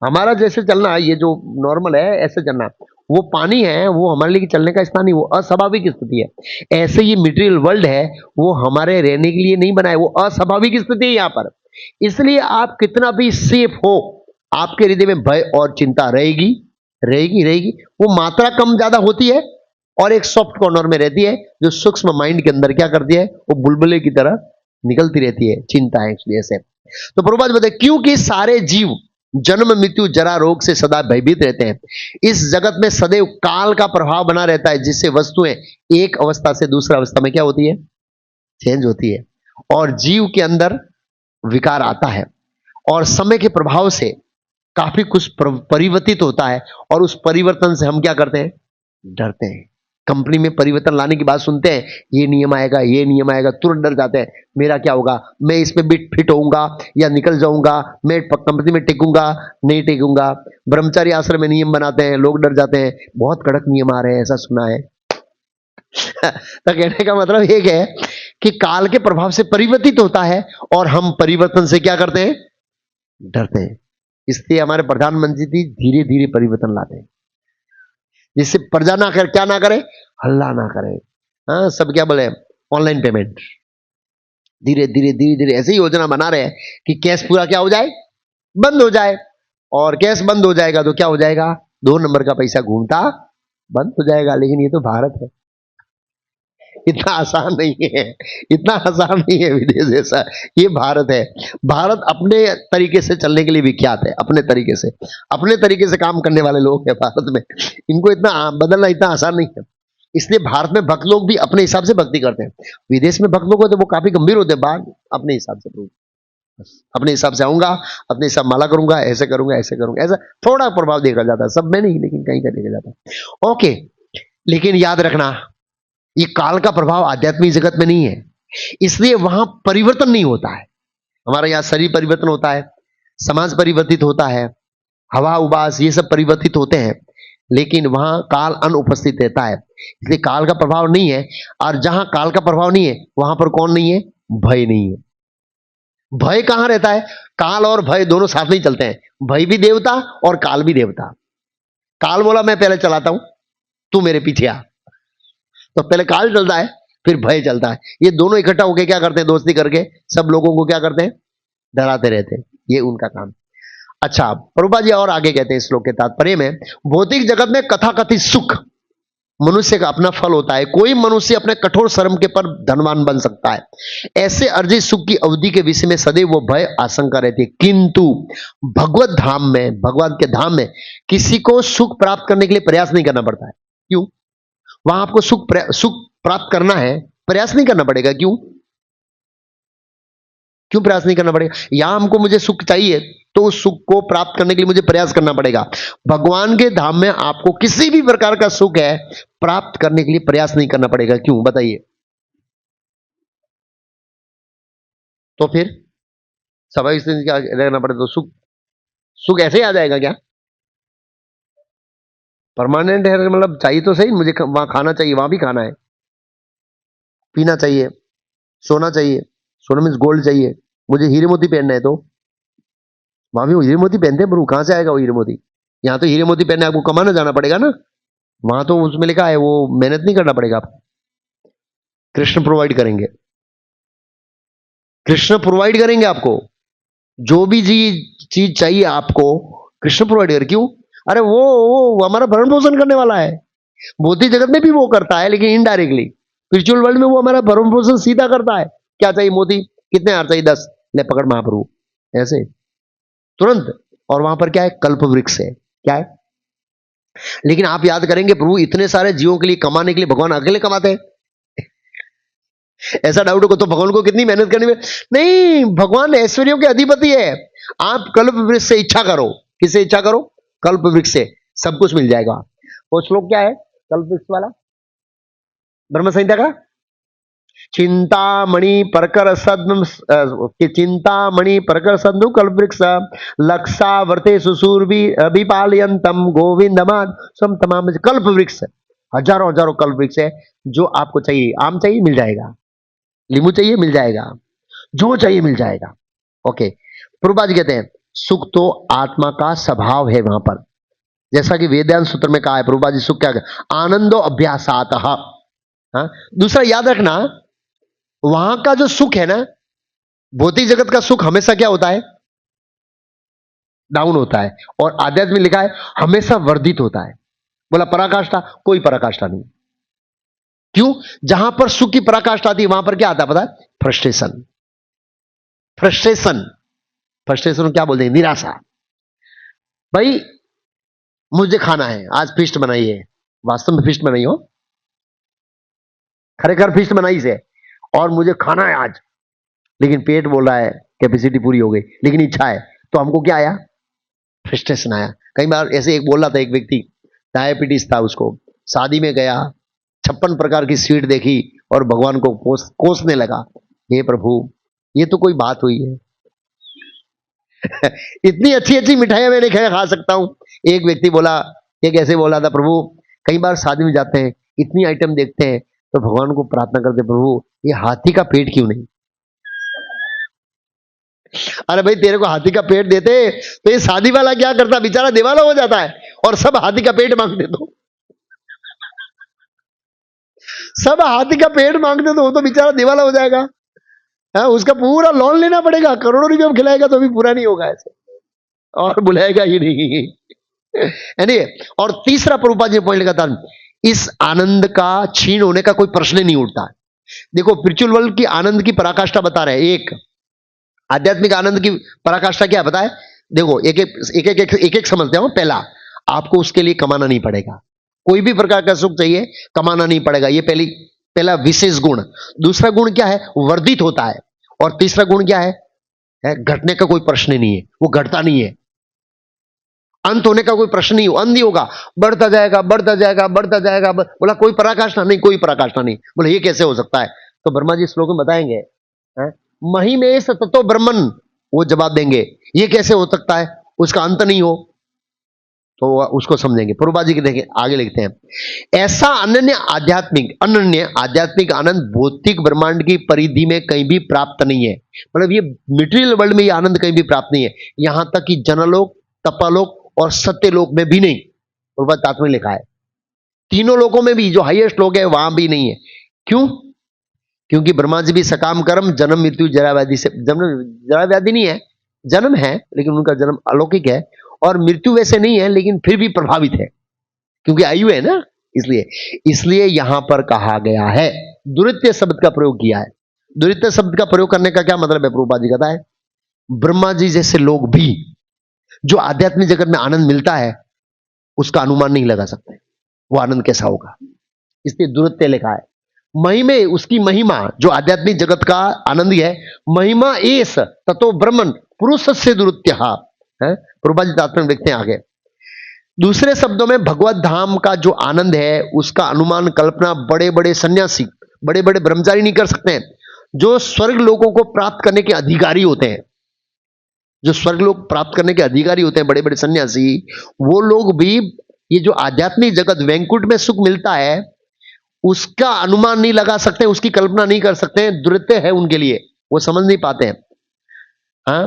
हमारा जैसे चलना, ये जो नॉर्मल है ऐसे चलना, वो पानी है, वो हमारे लिए चलने का स्थान नहीं, वो अस्वाभाविक स्थिति है। ऐसे ये मटेरियल वर्ल्ड है, वो हमारे रहने के लिए नहीं बना है, वो अस्वाभाविक स्थिति है यहाँ पर। इसलिए आप कितना भी सेफ हो, आपके हृदय में भय और चिंता रहेगी। वो मात्रा कम ज्यादा होती है और एक सॉफ्ट कॉर्नर में रहती है, जो सूक्ष्म माइंड के अंदर क्या करती है, वो बुलबुले की तरह निकलती रहती है, चिंता है एक्चुअली ऐसे। तो प्रभुपाद बताए, क्योंकि सारे जीव जन्म मृत्यु जरा रोग से सदा भयभीत रहते हैं। इस जगत में सदैव काल का प्रभाव बना रहता है, जिससे वस्तुएं एक अवस्था से दूसरा अवस्था में क्या होती है? चेंज होती है, और जीव के अंदर विकार आता है, और समय के प्रभाव से काफी कुछ परिवर्तित होता है, और उस परिवर्तन से हम क्या करते हैं? डरते हैं। कंपनी में परिवर्तन लाने की बात सुनते हैं, ये नियम आएगा, तुरंत डर जाते हैं, मेरा क्या होगा, मैं इसमें भी फिट होऊंगा या निकल जाऊंगा, मैं कंपनी में टिकूंगा नहीं टिकूंगा। ब्रह्मचारी आश्रम में नियम बनाते हैं, लोग डर जाते हैं, बहुत कड़क नियम आ रहे हैं, ऐसा सुना है। तो कहने का मतलब एक है कि काल के प्रभाव से परिवर्तित होता है, और हम परिवर्तन से क्या करते हैं? डरते हैं। इसलिए हमारे प्रधानमंत्री जी धीरे धीरे परिवर्तन लाते हैं, जिससे प्रजा ना करे, क्या ना करे, हल्ला ना करे। हाँ, सब क्या बोले, ऑनलाइन पेमेंट, धीरे धीरे ऐसी योजना बना रहे हैं कि कैश पूरा क्या हो जाए, बंद हो जाए। और कैश बंद हो जाएगा तो क्या हो जाएगा? 2 नंबर का पैसा घूमता बंद हो जाएगा। लेकिन ये तो भारत है, इतना आसान नहीं है विदेश जैसा, ये भारत है। भारत अपने तरीके से चलने के लिए विख्यात है, अपने तरीके से काम करने वाले लोग हैं भारत में। इनको इतना बदलना इतना आसान नहीं है। इसलिए भारत में भक्त लोग भी अपने हिसाब से भक्ति करते हैं। विदेश में भक्त लोग होते हैं, वो काफी गंभीर होते हैं, बात अपने हिसाब से प्रभु, अपने हिसाब से आऊंगा, अपने हिसाब माला करूंगा, ऐसे करूंगा, ऐसा थोड़ा प्रभाव देखा जाता है, सब में नहीं लेकिन कहीं का देखा जाता है। ओके, लेकिन याद रखना, ये काल का प्रभाव आध्यात्मिक जगत में नहीं है, इसलिए वहां परिवर्तन नहीं होता है। हमारे यहाँ शरीर परिवर्तन होता है, समाज परिवर्तित होता है, हवा उबास ये सब परिवर्तित होते हैं, लेकिन वहां काल अनुपस्थित रहता है, इसलिए काल का प्रभाव नहीं है। और जहां काल का प्रभाव नहीं है, वहां पर कौन नहीं है? भय नहीं है। भय कहां रहता है? काल और भय दोनों साथ नहीं चलते हैं। भय भी देवता और काल भी देवता। काल बोला मैं पहले चलाता हूं, तू मेरे पीछे आ। तो पहले काल चलता है, फिर भय चलता है। ये दोनों इकट्ठा होकर क्या करते हैं? दोस्ती करके सब लोगों को क्या करते हैं? डराते रहते हैं। ये उनका काम। अच्छा, प्रभुपाद जी और आगे कहते हैं श्लोक के तात्पर्य में, भौतिक जगत में कथाकथित सुख मनुष्य का अपना फल होता है। कोई मनुष्य अपने कठोर श्रम के पर धनवान बन सकता है। ऐसे अर्जित सुख की अवधि के विषय में सदैव वो भय आशंका रहती है। किंतु भगवत धाम में, भगवान के धाम में किसी को सुख प्राप्त करने के लिए प्रयास नहीं करना पड़ता है। क्यों? वहां आपको सुख प्राप्त करना है, प्रयास नहीं करना पड़ेगा। क्यों? क्यों प्रयास नहीं करना पड़ेगा? यहां हमको मुझे सुख चाहिए तो उस सुख को प्राप्त करने के लिए मुझे प्रयास करना पड़ेगा। भगवान के धाम में आपको किसी भी प्रकार का सुख है प्राप्त करने के लिए प्रयास नहीं करना पड़ेगा। क्यों बताइए? तो फिर स्वाभाविक से क्या रहना पड़ेगा? तो सुख सुख ऐसे ही आ जाएगा क्या? परमानेंट है मतलब चाहिए तो सही, मुझे वहां खाना चाहिए, वहां भी खाना है, पीना चाहिए, सोना चाहिए। सोना मीन्स गोल्ड चाहिए। मुझे हीरे मोती पहनना है तो वहां भी वो हीरे मोती पहनते हैं, पर वो कहां से आएगा वो हीरे मोती? यहाँ तो हीरे मोती पहनने आपको कमाने जाना पड़ेगा ना। वहां तो उसमें लिखा है वो मेहनत नहीं करना पड़ेगा आपको, कृष्ण प्रोवाइड करेंगे। कृष्ण प्रोवाइड करेंगे आपको जो भी चीज चाहिए आपको, कृष्ण प्रोवाइड कर। क्यों? अरे वो हमारा भरण पोषण करने वाला है। भौतिक जगत में भी वो करता है लेकिन इनडायरेक्टली। स्पिरिचुअल वर्ल्ड में वो हमारा भरण पोषण सीधा करता है। क्या चाहिए? मोती कितने हार चाहिए? 10। ले पकड़ महाप्रभु, ऐसे तुरंत। और वहां पर क्या है? कल्प वृक्ष है। क्या है? लेकिन आप याद करेंगे प्रभु इतने सारे जीवों के लिए कमाने के लिए भगवान अकेले कमाते हैं? ऐसा डाउट हो तो भगवान को कितनी मेहनत करनी है? नहीं, भगवान ऐश्वर्यों के अधिपति है। आप कल्प वृक्ष से इच्छा करो। किससे इच्छा करो? कल्प वृक्ष से सब कुछ मिल जाएगा। वो श्लोक क्या है कल्प वृक्ष वाला? ब्रह्म संहिता का चिंतामणि परकर सद्म, चिंतामणि परकर सद्नु कल्प वृक्ष लक्षावर्ते सुसूरभि अभिपालयंतम गोविंदमाद सम तमाम। कल्प वृक्ष हजारों हजारों कल्प वृक्ष है। जो आपको चाहिए, आम चाहिए मिल जाएगा, लींबू चाहिए मिल जाएगा, जो चाहिए मिल जाएगा। ओके, प्रभुपाद जी कहते हैं सुख तो आत्मा का स्वभाव है वहां पर। जैसा कि वेदांत सूत्र में कहा है प्रभुपाद जी, सुख क्या है? आनंदो अभ्यासात। हाँ, दूसरा याद रखना, वहां का जो सुख है ना, भौतिक जगत का सुख हमेशा क्या होता है? डाउन होता है। और आध्यात्म में लिखा है हमेशा वर्धित होता है। बोला पराकाष्ठा? कोई पराकाष्ठा नहीं। क्यों? जहां पर सुख की पराकाष्ठा आती है वहां पर क्या आता है पता है? फ्रस्ट्रेशन। फ्रस्ट्रेशन, फ्रस्ट्रेशन क्या बोलते हैं? निराशा। भाई मुझे खाना है, आज फिस्ट बनाई है, वास्तव में फिस्ट बनाई हो, खरेखर फिस्ट बनाई से, और मुझे खाना है आज, लेकिन पेट बोल रहा है कैपेसिटी पूरी हो गई, लेकिन इच्छा है, तो हमको क्या आया? फ्रस्ट्रेशन आया। कई बार ऐसे एक बोल रहा था, एक व्यक्ति डायबिटीज था, उसको शादी में गया, 56 प्रकार की स्वीट देखी और भगवान को कोसने लगा, हे प्रभु ये तो कोई बात हुई है? इतनी अच्छी अच्छी मिठाइयां मैंने खा सकता हूं। एक व्यक्ति बोला, एक ऐसे बोला था, प्रभु कई बार शादी में जाते हैं, इतनी आइटम देखते हैं तो भगवान को प्रार्थना करते, प्रभु ये हाथी का पेट क्यों नहीं? अरे भाई तेरे को हाथी का पेट देते तो ये शादी वाला क्या करता? बेचारा दिवाला हो जाता है, और सब हाथी का पेट मांगते तो सब हाथी का पेट मांगते तो वो तो बेचारा दिवाला हो जाएगा। हाँ, उसका पूरा लोन लेना पड़ेगा, करोड़ों रुपये खिलाएगा तो भी पूरा नहीं होगा ऐसे, और बुलाएगा ही नहीं। anyway, और तीसरा प्रभुपाद जी पॉइंट लगातार, इस आनंद का छीन होने का कोई प्रश्न नहीं उठता। देखो स्पिरिचुअल वर्ल्ड की आनंद की पराकाष्ठा बता रहे हैं। एक आध्यात्मिक आनंद की पराकाष्ठा क्या पता है? देखो एक एक समझते हो। पहला, आपको उसके लिए कमाना नहीं पड़ेगा। कोई भी प्रकार का सुख चाहिए कमाना नहीं पड़ेगा, ये पहला विशेष गुण। दूसरा गुण क्या है? वर्धित होता है। और तीसरा गुण क्या है? घटने का कोई प्रश्न नहीं है, वो घटता नहीं है। अंत होने का कोई प्रश्न नहीं हो, अंत नहीं होगा, बढ़ता जाएगा बढ़ता जाएगा बढ़ता जाएगा। बोला कोई पराकाष्ठा नहीं, कोई पराकाष्ठा नहीं। बोले ये कैसे हो सकता है? तो ब्रह्मा जी श्लोक में बताएंगे, महिमेश ततो ब्रह्मन, वो जवाब देंगे ये कैसे हो सकता है? उसका अंत नहीं हो। तो उसको समझेंगे। प्रभुपाद जी के देखें आगे लिखते हैं, ऐसा अनन्य आध्यात्मिक आनंद भौतिक ब्रह्मांड की परिधि में कहीं भी प्राप्त नहीं है। मतलब ये मटेरियल वर्ल्ड में ये आनंद कहीं भी प्राप्त नहीं है, यहां तक कि जनलोक, तपालोक और सत्यलोक में भी नहीं। प्रभुपाद तात्पर्य में लिखा है, तीनों लोकों में भी जो हाईएस्ट लोक है वहां भी नहीं है। क्यों? क्योंकि ब्रह्मा जी भी सकाम कर्म, जन्म मृत्यु जरा व्याधि से, जरा व्याधि नहीं है, जन्म है लेकिन उनका जन्म अलौकिक है, और मृत्यु वैसे नहीं है लेकिन फिर भी प्रभावित है क्योंकि आयु है ना, इसलिए यहां पर कहा गया है, दुरित्य शब्द का प्रयोग किया है। दुरित्य शब्द का प्रयोग करने का क्या मतलब है? प्रभुपाद जी कहता है, ब्रह्मा जी जैसे लोग भी जो आध्यात्मिक जगत में आनंद मिलता है उसका अनुमान नहीं लगा सकते वो आनंद कैसा होगा, इसलिए दुरित्य लिखा है। महिमे, उसकी महिमा, जो आध्यात्मिक जगत का आनंद है, महिमा एस ततो ब्रह्मन पुरुष से दुरित्य है। प्रभुपाद जी तात्पर्य लिखते हैं आगे, दूसरे शब्दों में भगवत धाम का जो आनंद है उसका अनुमान कल्पना बड़े बड़े सन्यासी, बड़े बड़े ब्रह्मचारी नहीं कर सकते हैं। जो स्वर्ग लोगों को प्राप्त करने के अधिकारी होते हैं, जो स्वर्ग लोग प्राप्त करने के अधिकारी होते हैं, बड़े बड़े सन्यासी, वो लोग भी ये जो आध्यात्मिक जगत वैंकुट में सुख मिलता है उसका अनुमान नहीं लगा सकते, उसकी कल्पना नहीं कर सकते, दुरित्य है उनके लिए, वो समझ नहीं पाते हैं। हाँ,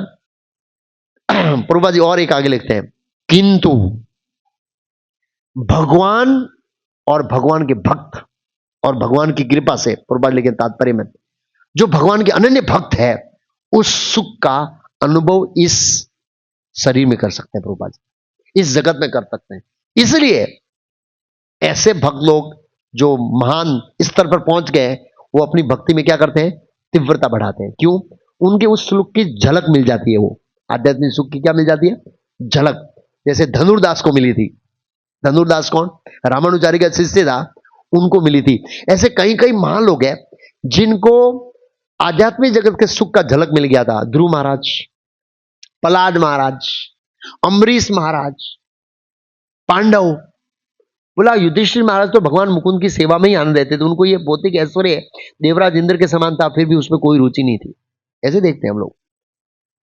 प्रभुपाद जी और एक आगे लिखते हैं, किंतु भगवान और भगवान के भक्त और भगवान की कृपा से, प्रभुपाद लिखे तात्पर्य में, जो भगवान के अनन्य भक्त है उस सुख का अनुभव इस शरीर में कर सकते हैं, प्रभुपाद जी इस जगत में कर सकते हैं। इसलिए ऐसे भक्त लोग जो महान स्तर पर पहुंच गए वो अपनी भक्ति में क्या करते हैं? तीव्रता बढ़ाते हैं। क्यों? उनके उस सुख की झलक मिल जाती है, वो आध्यात्मिक सुख की क्या मिल जाती है? झलक। जैसे धनुर्दास को मिली थी, धनुर्दास कौन? रामानुजारी का शिष्य था, उनको मिली थी। ऐसे कई कई महान लोग हैं जिनको आध्यात्मिक जगत के सुख का झलक मिल गया था। ध्रुव महाराज, प्रहलाद महाराज, अम्बरीश महाराज, पांडव, बोला युधिष्ठिर महाराज तो भगवान मुकुंद की सेवा में ही आनंद रहते थे, उनको ये भौतिक ऐश्वर्य देवराज इंद्र के समान था, फिर भी उसमें कोई रुचि नहीं थी। ऐसे देखते हैं हम लोग।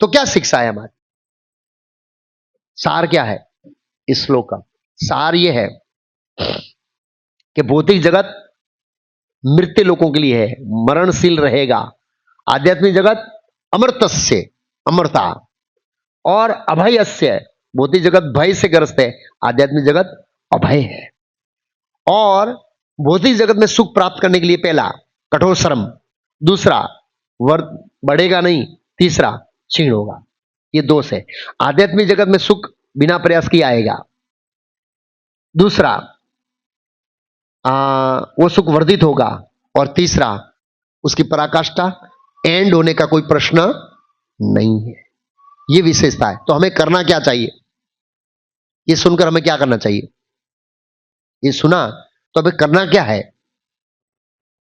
तो क्या शिक्षा है हमारी? सार क्या है इस श्लोक का? सार यह है कि भौतिक जगत मृत्यु लोगों के लिए है, मरणशील रहेगा। आध्यात्मिक जगत अमृतस्य, अमरता, और अभयस्य, भौतिक जगत भय से ग्रस्त है, आध्यात्मिक जगत अभय है। और भौतिक जगत में सुख प्राप्त करने के लिए पहला कठोर श्रम, दूसरा वर्ध बढ़ेगा नहीं, तीसरा क्षीण होगा। ये दोष है। आध्यात्मिक जगत में सुख बिना प्रयास किए आएगा, दूसरा वो सुख वर्धित होगा, और तीसरा उसकी पराकाष्ठा, एंड होने का कोई प्रश्न नहीं है। ये विशेषता है। तो हमें करना क्या चाहिए? ये सुनकर हमें क्या करना चाहिए? ये सुना तो हमें करना क्या है?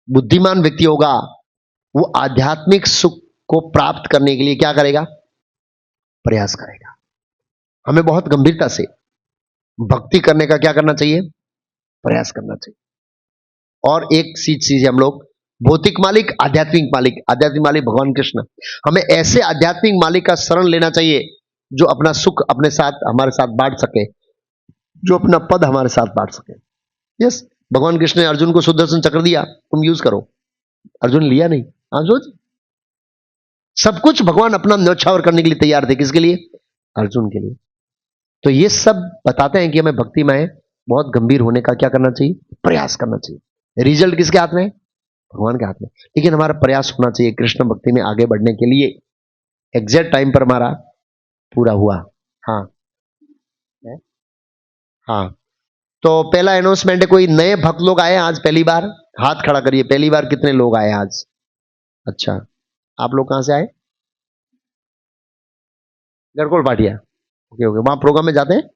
बुद्धिमान व्यक्ति होगा वो आध्यात्मिक सुख को प्राप्त करने के लिए क्या करेगा? प्रयास करेगा। हमें बहुत गंभीरता से भक्ति करने का क्या करना चाहिए? प्रयास करना चाहिए। और एक चीज हम लोग, भौतिक मालिक, आध्यात्मिक मालिक, आध्यात्मिक मालिक भगवान कृष्ण, हमें ऐसे आध्यात्मिक मालिक का शरण लेना चाहिए जो अपना सुख अपने साथ, हमारे साथ बांट सके, जो अपना पद हमारे साथ बांट सके। यस, भगवान कृष्ण ने अर्जुन को सुदर्शन चक्र दिया, तुम यूज करो। अर्जुन लिया नहीं। अर्जुन सब कुछ भगवान अपना न्यौछावर करने के लिए तैयार थे। किसके लिए? अर्जुन के लिए। तो ये सब बताते हैं कि हमें भक्ति में बहुत गंभीर होने का क्या करना चाहिए? प्रयास करना चाहिए। रिजल्ट किसके हाथ में है? भगवान के हाथ में। लेकिन हमारा प्रयास होना चाहिए कृष्ण भक्ति में आगे बढ़ने के लिए। एग्जैक्ट टाइम पर हमारा पूरा हुआ। हाँ हाँ, तो पहला अनाउंसमेंट है, कोई नए भक्त लोग आए आज पहली बार? हाथ खड़ा करिए। पहली बार कितने लोग आए आज? अच्छा, आप लोग कहां से आए? गढ़कोल भाटिया। ओके ओके, वहां प्रोग्राम में जाते हैं?